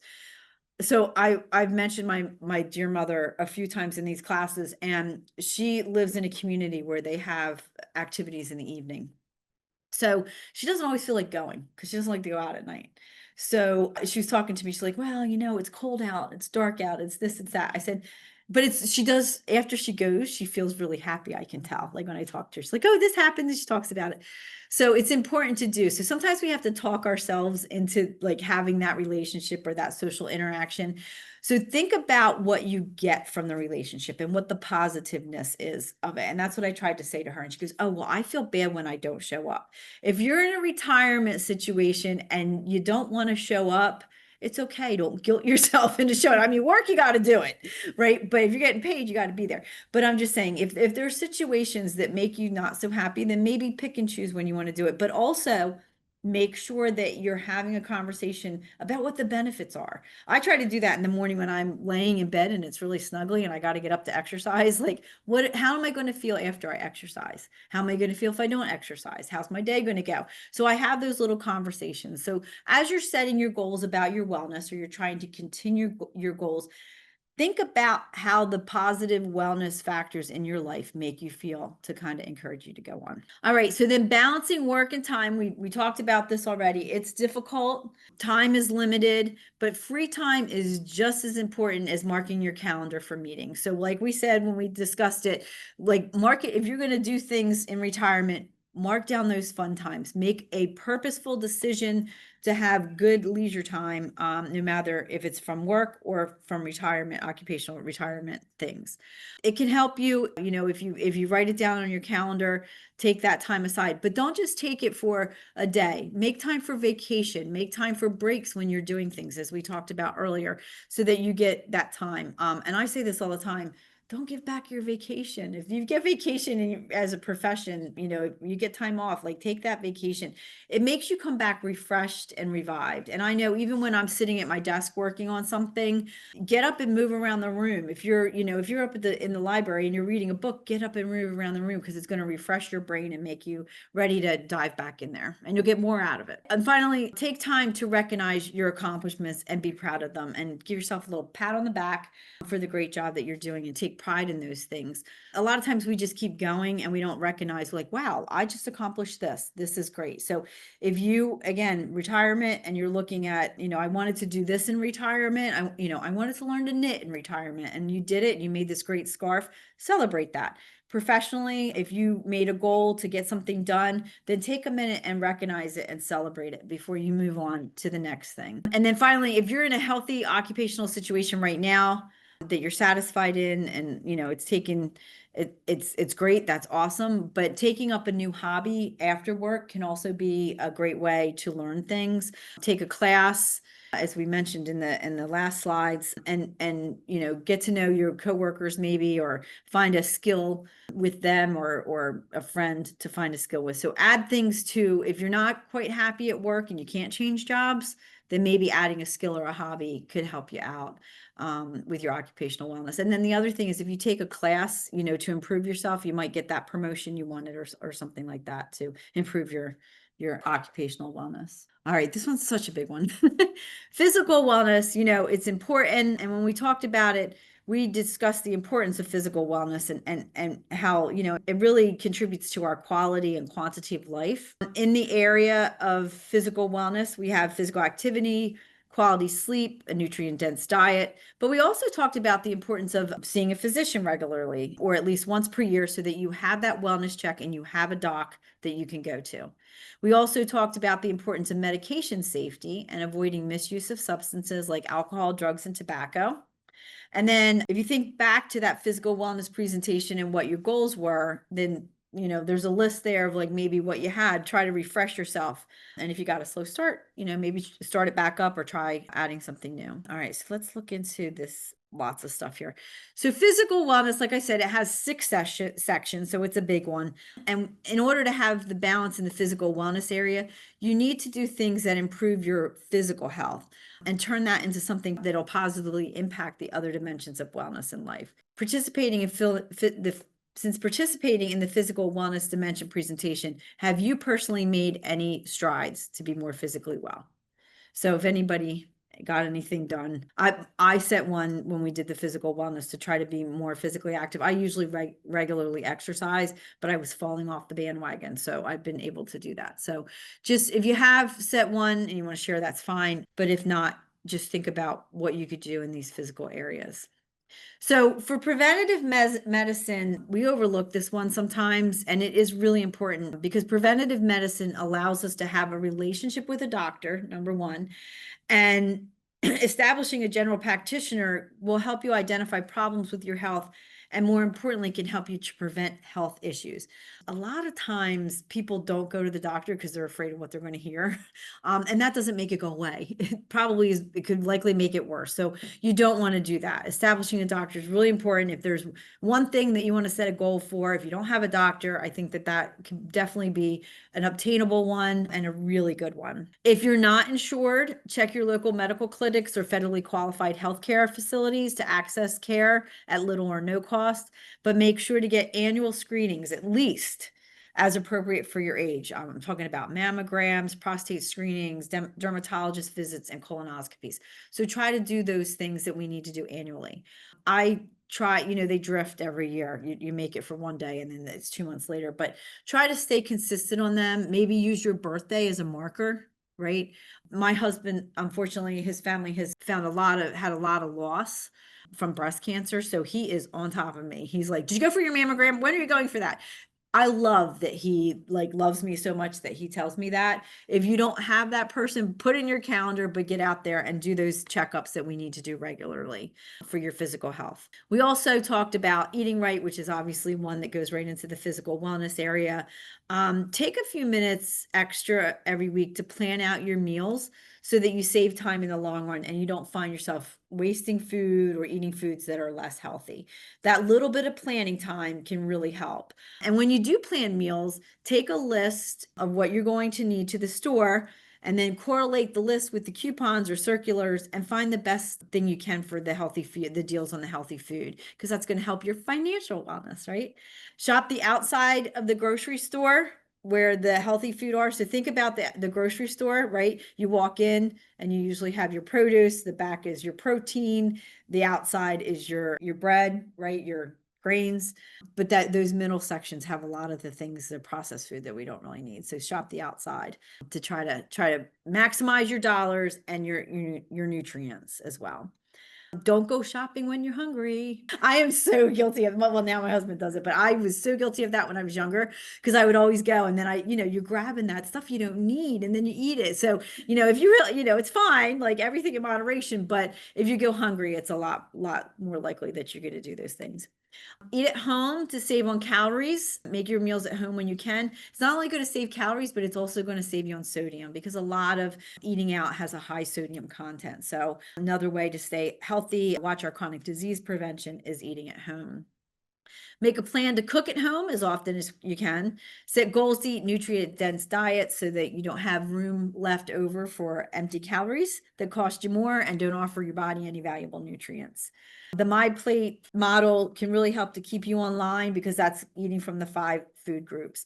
So I've mentioned my dear mother a few times in these classes, and she lives in a community where they have activities in the evening. So she doesn't always feel like going because she doesn't like to go out at night. So she was talking to me. She's like, well, it's cold out, it's dark out, it's this, it's that. I said, but she does, after she goes, she feels really happy. I can tell, like when I talk to her, she's like, oh, this happened. And she talks about it. So it's important to do. So sometimes we have to talk ourselves into like having that relationship or that social interaction. So think about what you get from the relationship and what the positiveness is of it. And that's what I tried to say to her. And she goes, oh, well, I feel bad when I don't show up. If you're in a retirement situation and you don't want to show up, it's okay. Don't guilt yourself into showing. I mean, work, you got to do it, right? But if you're getting paid, you got to be there. But I'm just saying, if there are situations that make you not so happy, then maybe pick and choose when you want to do it. But also make sure that you're having a conversation about what the benefits are. I try to do that in the morning when I'm laying in bed and it's really snuggly and I got to get up to exercise. Like, how am I going to feel after I exercise? How am I going to feel if I don't exercise? How's my day going to go? So I have those little conversations. So as you're setting your goals about your wellness, or you're trying to continue your goals, think about how the positive wellness factors in your life make you feel to kind of encourage you to go on. All right. So then balancing work and time, we talked about this already. It's difficult. Time is limited, but free time is just as important as marking your calendar for meetings. So like we said, when we discussed it, like mark it, if you're going to do things in retirement, mark down those fun times, make a purposeful decision to have good leisure time, no matter if it's from work or from retirement, occupational retirement things. It can help you, if you write it down on your calendar, take that time aside, but don't just take it for a day. Make time for vacation, make time for breaks when you're doing things, as we talked about earlier, so that you get that time. And I say this all the time, don't give back your vacation. If you get vacation as a profession, you get time off, like take that vacation. It makes you come back refreshed and revived. And I know even when I'm sitting at my desk working on something, get up and move around the room. If you're up in the library and you're reading a book, get up and move around the room, because it's going to refresh your brain and make you ready to dive back in there, and you'll get more out of it. And finally, take time to recognize your accomplishments and be proud of them, and give yourself a little pat on the back for the great job that you're doing, and take pride in those things. A lot of times we just keep going and we don't recognize, like, wow, I just accomplished this. This is great. So if you, again, retirement, and you're looking at, I wanted to do this in retirement. I wanted to learn to knit in retirement, and you did it, and you made this great scarf, celebrate that. Professionally, if you made a goal to get something done, then take a minute and recognize it and celebrate it before you move on to the next thing. And then finally, if you're in a healthy occupational situation right now that you're satisfied in, and it's great, that's awesome, but taking up a new hobby after work can also be a great way to learn things. Take a class, as we mentioned in the last slides, and get to know your coworkers maybe, or find a skill with them, or a friend to find a skill with. So add things to, if you're not quite happy at work and you can't change jobs, then maybe adding a skill or a hobby could help you out with your occupational wellness. And then the other thing is, if you take a class, to improve yourself, you might get that promotion you wanted, or something like that, to improve your occupational wellness. All right, this one's such a big one. Physical wellness, it's important. And when we talked about it, we discussed the importance of physical wellness, and how, it really contributes to our quality and quantity of life. In the area of physical wellness, we have physical activity, quality sleep, a nutrient-dense diet. But we also talked about the importance of seeing a physician regularly, or at least once per year, so that you have that wellness check and you have a doc that you can go to. We also talked about the importance of medication safety and avoiding misuse of substances like alcohol, drugs, and tobacco. And then if you think back to that physical wellness presentation and what your goals were, then there's a list there of like maybe what you had. Try to refresh yourself. And if you got a slow start, maybe start it back up or try adding something new. All right, so let's look into this. Lots of stuff here. So physical wellness, like I said, it has 6 sections, so it's a big one. And in order to have the balance in the physical wellness area, you need to do things that improve your physical health and turn that into something that'll positively impact the other dimensions of wellness in life. Since participating in the physical wellness dimension presentation, have you personally made any strides to be more physically well? So if anybody got anything done, I set one when we did the physical wellness to try to be more physically active. I usually regularly exercise, but I was falling off the bandwagon, so I've been able to do that. So just if you have set one and you want to share, that's fine. But if not, just think about what you could do in these physical areas. So for preventative medicine, we overlook this one sometimes, and it is really important because preventative medicine allows us to have a relationship with a doctor, number one, and establishing a general practitioner will help you identify problems with your health and, more importantly, can help you to prevent health issues. A lot of times people don't go to the doctor because they're afraid of what they're going to hear. And that doesn't make it go away. It could likely make it worse. So you don't want to do that. Establishing a doctor is really important. If there's one thing that you want to set a goal for, if you don't have a doctor, I think that can definitely be an obtainable one and a really good one. If you're not insured, check your local medical clinics or federally qualified healthcare facilities to access care at little or no cost, but make sure to get annual screenings at least as appropriate for your age. I'm talking about mammograms, prostate screenings, dermatologist visits, and colonoscopies. So try to do those things that we need to do annually. I try, they drift every year. You make it for one day and then it's 2 months later, but try to stay consistent on them. Maybe use your birthday as a marker, right? My husband, unfortunately, his family has had a lot of loss from breast cancer. So he is on top of me. He's like, did you go for your mammogram? When are you going for that? I love that he loves me so much that he tells me that. If you don't have that person, put in your calendar, but get out there and do those checkups that we need to do regularly for your physical health. We also talked about eating right, which is obviously one that goes right into the physical wellness area. Take a few minutes extra every week to plan out your meals so that you save time in the long run and you don't find yourself wasting food or eating foods that are less healthy. That little bit of planning time can really help. And when you do plan meals, take a list of what you're going to need to the store and then correlate the list with the coupons or circulars and find the best thing you can for the healthy food, the deals on the healthy food, because that's going to help your financial wellness, right? Shop the outside of the grocery store where the healthy food are. So think about the grocery store, right? You walk in and you usually have your produce, the back is your protein, the outside is your bread, right? Your grains, but those middle sections have a lot of the things, the processed food that we don't really need. So shop the outside to try to maximize your dollars and your nutrients as well. Don't go shopping when you're hungry. I am so guilty of, well, now my husband does it, but I was so guilty of that when I was younger because I would always go and then you're grabbing that stuff you don't need and then you eat it. So, if you really, it's fine, like everything in moderation, but if you go hungry, it's a lot more likely that you're going to do those things. Eat at home to save on calories. Make your meals at home when you can. It's not only going to save calories, but it's also going to save you on sodium because a lot of eating out has a high sodium content. So another way to stay healthy, watch our chronic disease prevention, is eating at home. Make a plan to cook at home as often as you can. Set goals to eat nutrient-dense diets so that you don't have room left over for empty calories that cost you more and don't offer your body any valuable nutrients. The My Plate model can really help to keep you online because that's eating from the 5 food groups.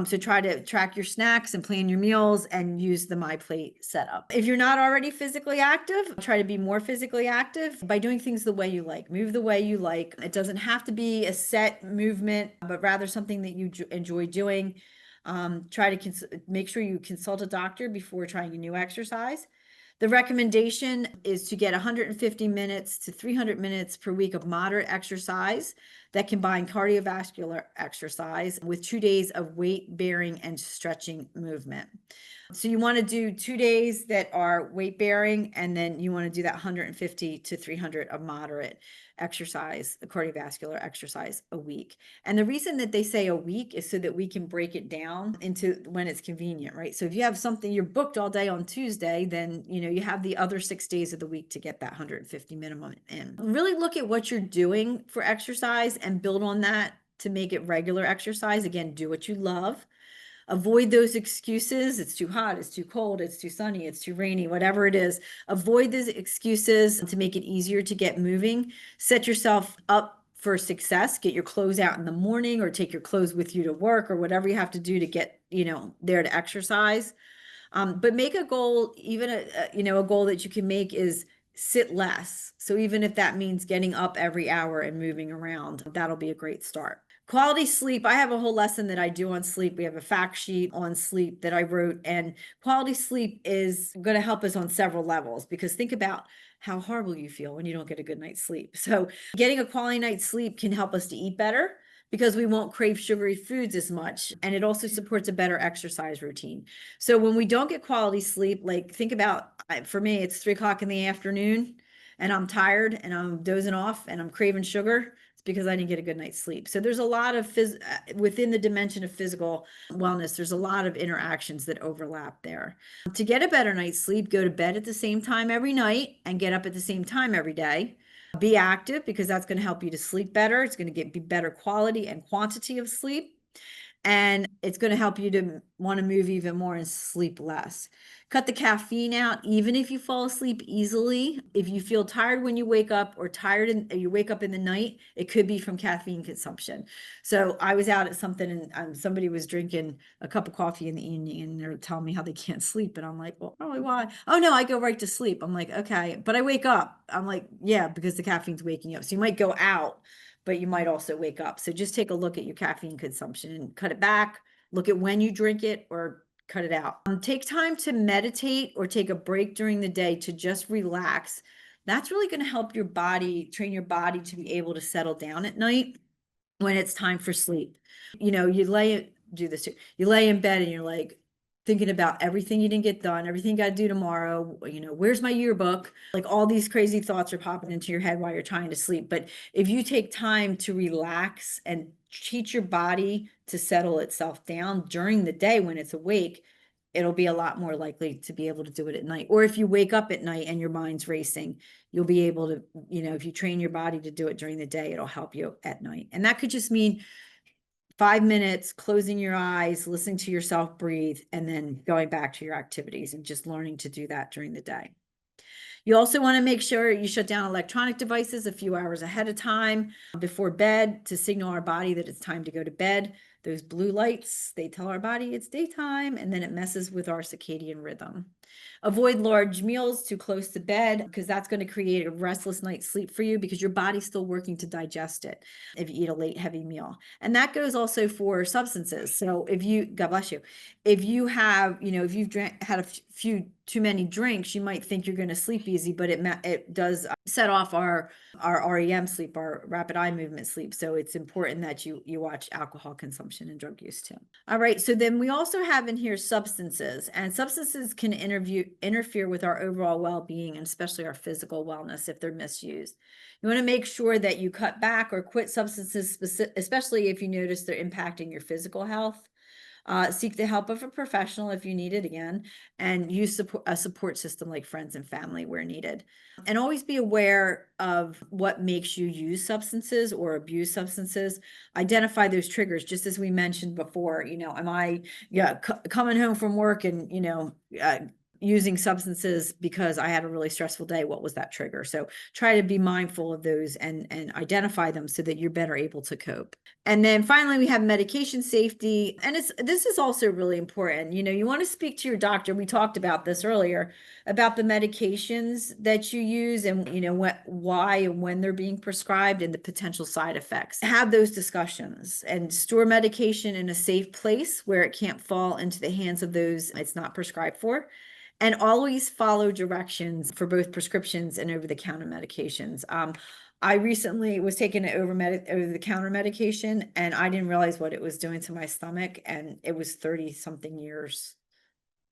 So try to track your snacks and plan your meals and use the My Plate setup. If you're not already physically active, try to be more physically active by doing things the way you like. Move the way you like. It doesn't have to be a set movement, but rather something that you enjoy doing. Try to make sure you consult a doctor before trying a new exercise. The recommendation is to get 150 minutes to 300 minutes per week of moderate exercise that combine cardiovascular exercise with 2 days of weight bearing and stretching movement. So you want to do 2 days that are weight bearing, and then you want to do that 150 to 300 of moderate exercise, cardiovascular exercise a week. And the reason that they say a week is so that we can break it down into when it's convenient, right? So if you have something, you're booked all day on Tuesday, then, you have the other 6 days of the week to get that 150 minimum in. Really look at what you're doing for exercise and build on that to make it regular exercise. Again, do what you love. Avoid those excuses. It's too hot, it's too cold, it's too sunny, it's too rainy, whatever it is. Avoid those excuses to make it easier to get moving. Set yourself up for success. Get your clothes out in the morning, or take your clothes with you to work, or whatever you have to do to get, there to exercise. But make a goal, even a goal that you can make is sit less. So even if that means getting up every hour and moving around, that'll be a great start. Quality sleep. I have a whole lesson that I do on sleep. We have a fact sheet on sleep that I wrote, and quality sleep is going to help us on several levels, because think about how horrible you feel when you don't get a good night's sleep. So getting a quality night's sleep can help us to eat better, because we won't crave sugary foods as much. And it also supports a better exercise routine. So when we don't get quality sleep, like think about, for me, it's 3 o'clock in the afternoon and I'm tired and I'm dozing off and I'm craving sugar. It's because I didn't get a good night's sleep. So there's a lot of within the dimension of physical wellness, there's a lot of interactions that overlap there. To get a better night's sleep, go to bed at the same time every night and get up at the same time every day. Be active, because that's going to help you to sleep better. It's going to be better quality and quantity of sleep. And it's going to help you to want to move even more and sleep less. Cut the caffeine out, even if you fall asleep easily. If you feel tired when you wake up, or tired and you wake up in the night, it could be from caffeine consumption. So I was out at something and somebody was drinking a cup of coffee in the evening and they're telling me how they can't sleep. And I'm like, well, probably why? Oh no, I go right to sleep. I'm like, okay, but I wake up. I'm like, yeah, because the caffeine's waking you up. So you might go out, but you might also wake up. So just take a look at your caffeine consumption and cut it back. Look at when you drink it, or cut it out. Take time to meditate or take a break during the day to just relax. That's really going to help your body, train your body to be able to settle down at night when it's time for sleep. You do this too. You lay in bed and you're like thinking about everything you didn't get done, everything you got to do tomorrow. Where's my yearbook? Like all these crazy thoughts are popping into your head while you're trying to sleep. But if you take time to relax and teach your body to settle itself down during the day when it's awake, it'll be a lot more likely to be able to do it at night. Or if you wake up at night and your mind's racing, you'll be able to, if you train your body to do it during the day, it'll help you at night. And that could just mean 5 minutes, closing your eyes, listening to yourself breathe, and then going back to your activities and just learning to do that during the day. You also want to make sure you shut down electronic devices a few hours ahead of time before bed to signal our body that it's time to go to bed. Those blue lights, they tell our body it's daytime, and then it messes with our circadian rhythm. Avoid large meals too close to bed, because that's going to create a restless night's sleep for you, because your body's still working to digest it if you eat a late heavy meal. And that goes also for substances. So God bless you, if you have, if you've had a few too many drinks, you might think you're going to sleep easy, but it does set off our REM sleep, our rapid eye movement sleep. So it's important that you watch alcohol consumption and drug use too. All right. So then we also have in here substances, and substances can interfere with our overall well-being, and especially our physical wellness if they're misused. You want to make sure that you cut back or quit substances, especially if you notice they're impacting your physical health. Seek the help of a professional if you need it again, and use a support system like friends and family where needed. And always be aware of what makes you use substances or abuse substances. Identify those triggers, just as we mentioned before. Am I coming home from work and using substances because I had a really stressful day? What was that trigger? So try to be mindful of those and identify them so that you're better able to cope. And then finally, we have medication safety. And this is also really important. You want to speak to your doctor. We talked about this earlier about the medications that you use and, why and when they're being prescribed and the potential side effects. Have those discussions and store medication in a safe place where it can't fall into the hands of those it's not prescribed for. and always follow directions for both prescriptions and over-the-counter medications. I recently was taking an over-the-counter medication, and I didn't realize what it was doing to my stomach, and it was 30-something years.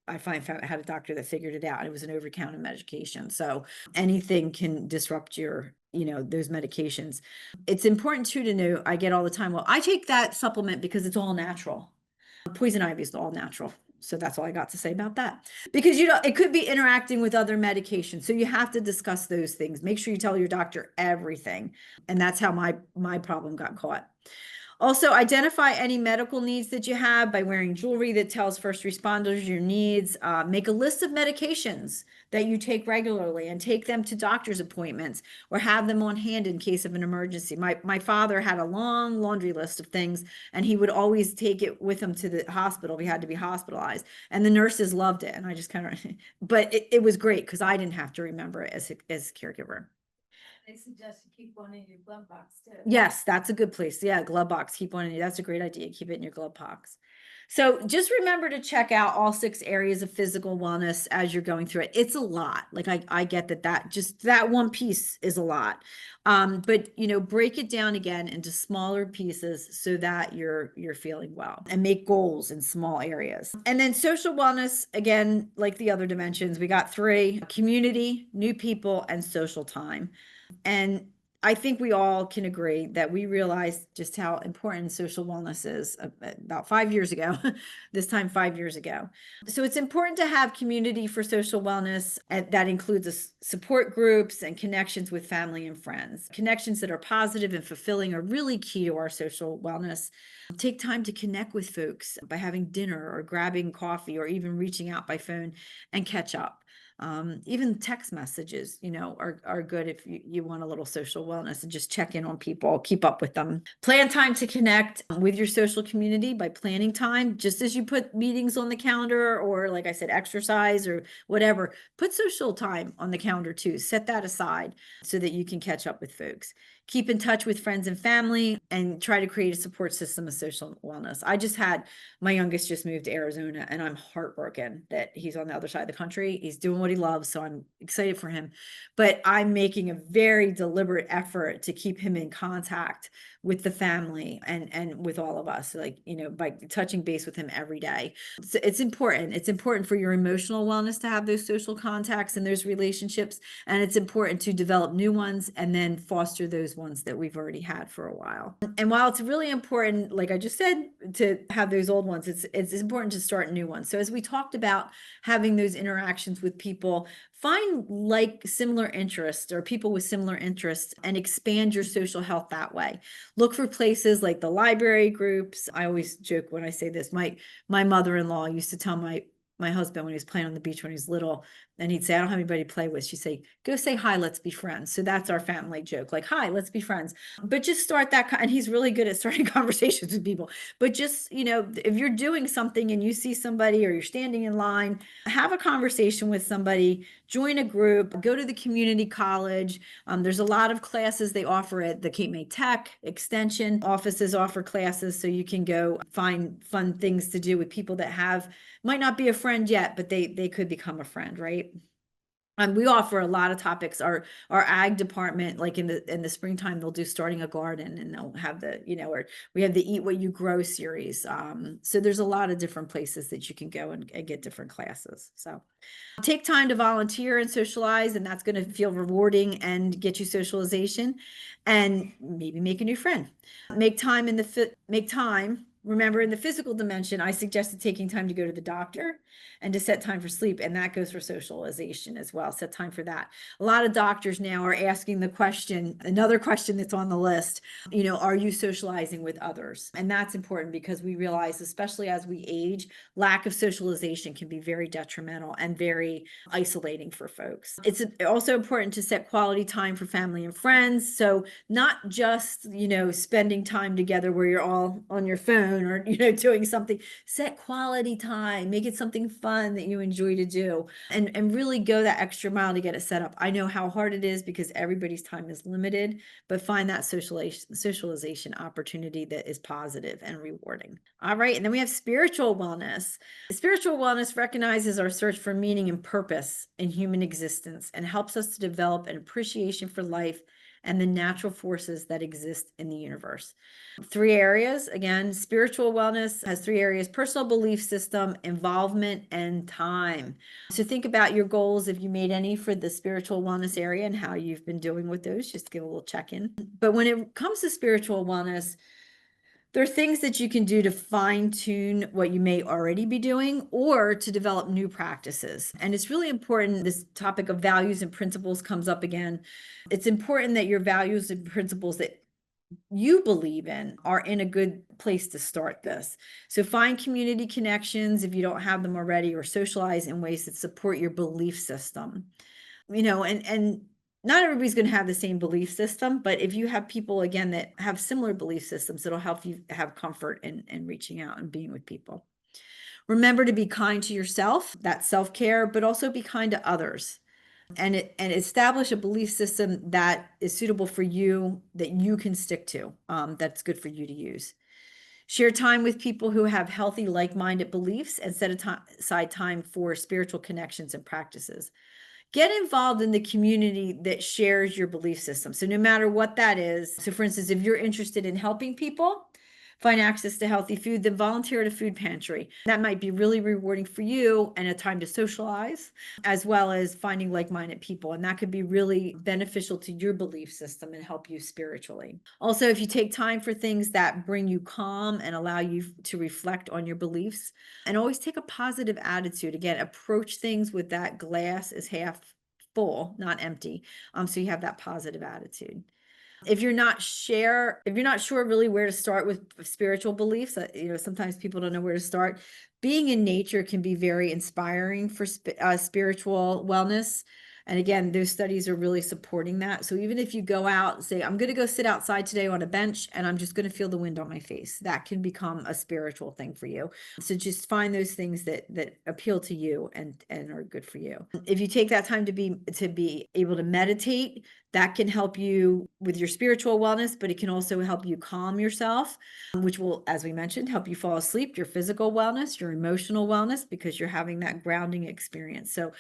I had a doctor that figured it out. It was an over-the-counter medication. So anything can disrupt your, those medications. It's important too to know, I get all the time, well, I take that supplement because it's all natural. Poison ivy is all natural. So that's all I got to say about that. Because it could be interacting with other medications. So you have to discuss those things. Make sure you tell your doctor everything. And that's how my problem got caught. Also, identify any medical needs that you have by wearing jewelry that tells first responders your needs. Make a list of medications that you take regularly and take them to doctor's appointments or have them on hand in case of an emergency. My father had a long laundry list of things, and he would always take it with him to the hospital if he had to be hospitalized. And the nurses loved it. And I just kind of, but it was great because I didn't have to remember it as a caregiver. They suggest you keep one in your glove box too. Yes, that's a good place. Yeah, glove box. Keep one in. That's a great idea. Keep it in your glove box. So just remember to check out all 6 areas of physical wellness as you're going through it. It's a lot. Like I get that one piece is a lot. But break it down again into smaller pieces so that you're feeling well, and make goals in small areas. And then social wellness, again, like the other dimensions, we got 3: community, new people, and social time. And I think we all can agree that we realized just how important social wellness is about 5 years ago, this time 5 years ago. So it's important to have community for social wellness, and that includes support groups and connections with family and friends. Connections that are positive and fulfilling are really key to our social wellness. Take time to connect with folks by having dinner or grabbing coffee or even reaching out by phone and catch up. Even text messages, are good if you want a little social wellness and just check in on people, keep up with them. Plan time to connect with your social community by planning time, just as you put meetings on the calendar, or like I said, exercise or whatever, put social time on the calendar too. Set that aside so that you can catch up with folks. Keep in touch with friends and family and try to create a support system of social wellness. My youngest just moved to Arizona, and I'm heartbroken that he's on the other side of the country. He's doing what he loves, so I'm excited for him. But I'm making a very deliberate effort to keep him in contact with the family and with all of us, by touching base with him every day. So it's important. It's important for your emotional wellness to have those social contacts and those relationships. And it's important to develop new ones and then foster those ones that we've already had for a while. And while it's really important, like I just said, to have those old ones, it's important to start new ones. So as we talked about having those interactions with people, find similar interests or people with similar interests and expand your social health that way. Look for places like the library groups. I always joke when I say this, my mother-in-law used to tell my husband when he was playing on the beach when he was little, and he'd say, I don't have anybody to play with. She'd say, go say hi, let's be friends. So that's our family joke, like, hi, let's be friends. But just start that, and he's really good at starting conversations with people. But just, if you're doing something and you see somebody or you're standing in line, have a conversation with somebody, join a group, go to the community college. There's a lot of classes they offer at the Cape May Tech Extension offices offer classes, so you can go find fun things to do with people that might not be a friend yet, but they could become a friend, right? We offer a lot of topics. Our ag department, like in the springtime, they'll do starting a garden, and they'll have or we have the Eat What You Grow series. So there's a lot of different places that you can go and get different classes. So take time to volunteer and socialize, and that's going to feel rewarding and get you socialization, and maybe make a new friend. Make time. Remember, in the physical dimension, I suggested taking time to go to the doctor and to set time for sleep. And that goes for socialization as well. Set time for that. A lot of doctors now are asking the question, another question that's on the list, are you socializing with others? And that's important because we realize, especially as we age, lack of socialization can be very detrimental and very isolating for folks. It's also important to set quality time for family and friends. So not just, spending time together where you're all on your phone phone or, doing something. Set quality time, make it something fun that you enjoy to do, and really go that extra mile to get it set up. I know how hard it is because everybody's time is limited, but find that socialization opportunity that is positive and rewarding. All right. And then we have spiritual wellness. Spiritual wellness recognizes our search for meaning and purpose in human existence and helps us to develop an appreciation for life and the natural forces that exist in the universe. 3 areas. Again, spiritual wellness has 3 areas: personal belief system, involvement, and time. So think about your goals, if you made any for the spiritual wellness area, and how you've been doing with those. Just give a little check-in. But when it comes to spiritual wellness, there are things that you can do to fine tune what you may already be doing or to develop new practices. And it's really important. This topic of values and principles comes up again. It's important that your values and principles that you believe in are in a good place to start this. So find community connections if you don't have them already, or socialize in ways that support your belief system. And not everybody's going to have the same belief system, but if you have people, again, that have similar belief systems, it'll help you have comfort in reaching out and being with people. Remember to be kind to yourself, that's self-care, but also be kind to others. And establish a belief system that is suitable for you, that you can stick to, that's good for you to use. Share time with people who have healthy, like-minded beliefs, and set aside time for spiritual connections and practices. Get involved in the community that shares your belief system. So no matter what that is, so for instance, if you're interested in helping people find access to healthy food, then volunteer at a food pantry. That might be really rewarding for you and a time to socialize, as well as finding like-minded people. And that could be really beneficial to your belief system and help you spiritually. Also, if you take time for things that bring you calm and allow you to reflect on your beliefs, and always take a positive attitude. Again, approach things with that glass is half full, not empty. So you have that positive attitude. If you're not sure really where to start with spiritual beliefs, sometimes people don't know where to start. Being in nature can be very inspiring for spiritual wellness. And again, those studies are really supporting that. So even if you go out and say, I'm going to go sit outside today on a bench and I'm just going to feel the wind on my face, that can become a spiritual thing for you. So just find those things that appeal to you and are good for you. If you take that time to be able to meditate, that can help you with your spiritual wellness, but it can also help you calm yourself, which will, as we mentioned, help you fall asleep, your physical wellness, your emotional wellness, because you're having that grounding experience. So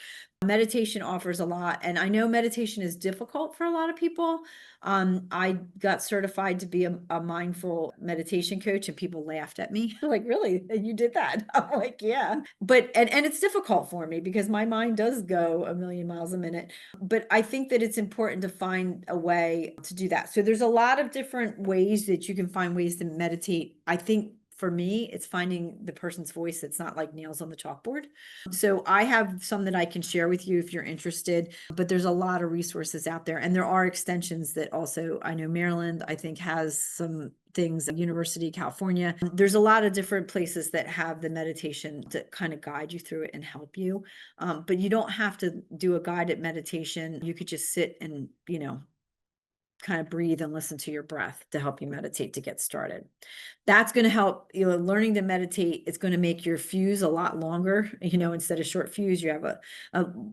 meditation offers a lot. And I know meditation is difficult for a lot of people. I got certified to be a mindful meditation coach, and people laughed at me. Like, really? You did that? I'm like, yeah. But and it's difficult for me because my mind does go a million miles a minute. But I think that it's important to find a way to do that. So there's a lot of different ways that you can find ways to meditate. I think for me, it's finding the person's voice that's not like nails on the chalkboard. So I have some that I can share with you if you're interested, but there's a lot of resources out there. And there are extensions that also, I know Maryland, I think, has some things, University of California. There's a lot of different places that have the meditation to kind of guide you through it and help you. But you don't have to do a guided meditation. You could just sit and, kind of breathe and listen to your breath to help you meditate to get started. That's going to help, learning to meditate. It's going to make your fuse a lot longer, instead of short fuse, you have a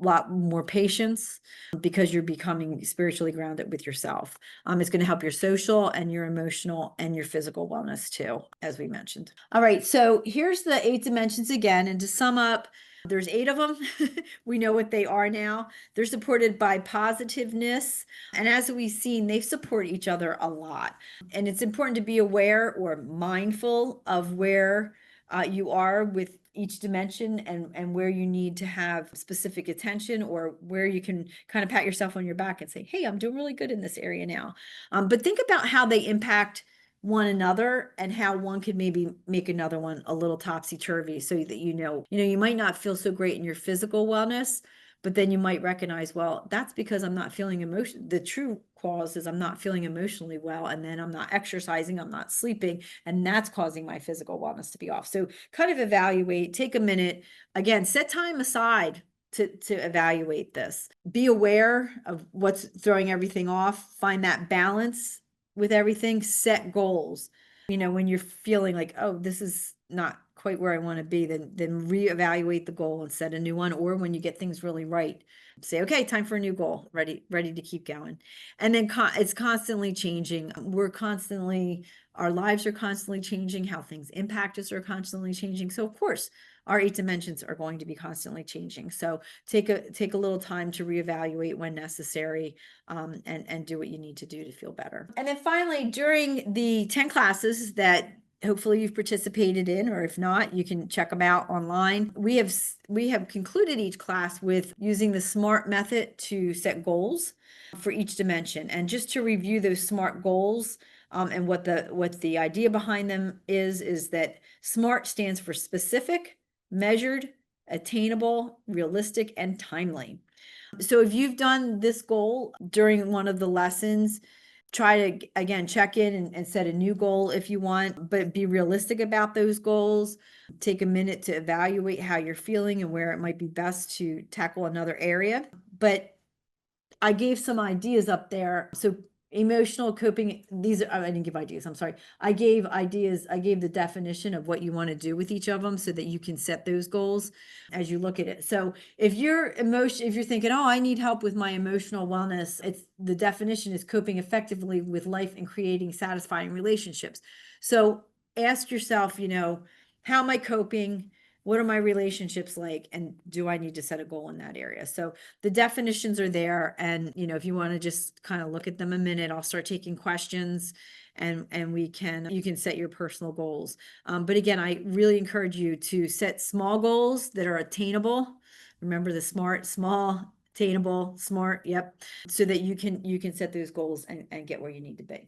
lot more patience because you're becoming spiritually grounded with yourself. It's going to help your social and your emotional and your physical wellness too, as we mentioned. All right. So here's the 8 dimensions again. And to sum up, there's 8 of them. We know what they are now. They're supported by positiveness. And as we've seen, they support each other a lot. And it's important to be aware or mindful of where you are with each dimension and where you need to have specific attention, or where you can kind of pat yourself on your back and say, hey, I'm doing really good in this area now. But think about how they impact one another and how one could maybe make another one a little topsy-turvy, so that you might not feel so great in your physical wellness, but then you might recognize, well, that's because I'm not feeling emotion. The true cause is I'm not feeling emotionally well, and then I'm not exercising, I'm not sleeping, and that's causing my physical wellness to be off. So kind of evaluate, take a minute, again, set time aside to evaluate this. Be aware of what's throwing everything off, find that balance with everything, set goals. when you're feeling like, oh, this is not quite where I want to be, then reevaluate the goal and set a new one. Or when you get things really right, say, okay, time for a new goal, ready to keep going. And then it's constantly changing. Our lives are constantly changing. How things impact us are constantly changing. So of course, our 8 dimensions are going to be constantly changing. So take a little time to reevaluate when necessary, and do what you need to do to feel better. And then finally, during the 10 classes that hopefully you've participated in, or if not, you can check them out online. We have concluded each class with using the SMART method to set goals for each dimension. And just to review those SMART goals, and what the idea behind them is that SMART stands for specific, measured, attainable, realistic, and timely. So if you've done this goal during one of the lessons, try to, again, check in and set a new goal if you want, but be realistic about those goals. Take a minute to evaluate how you're feeling and where it might be best to tackle another area. But I gave some ideas up there. So emotional coping, I didn't give ideas, I'm sorry. I gave ideas, I gave the definition of what you want to do with each of them so that you can set those goals as you look at it. So if you're thinking, oh, I need help with my emotional wellness, the definition is coping effectively with life and creating satisfying relationships. So ask yourself, how am I coping? What are my relationships like? And do I need to set a goal in that area? So the definitions are there. And, if you want to just kind of look at them a minute, I'll start taking questions and you can set your personal goals. But again, I really encourage you to set small goals that are attainable. Remember the SMART: small, attainable, smart. Yep. So that you can set those goals and get where you need to be.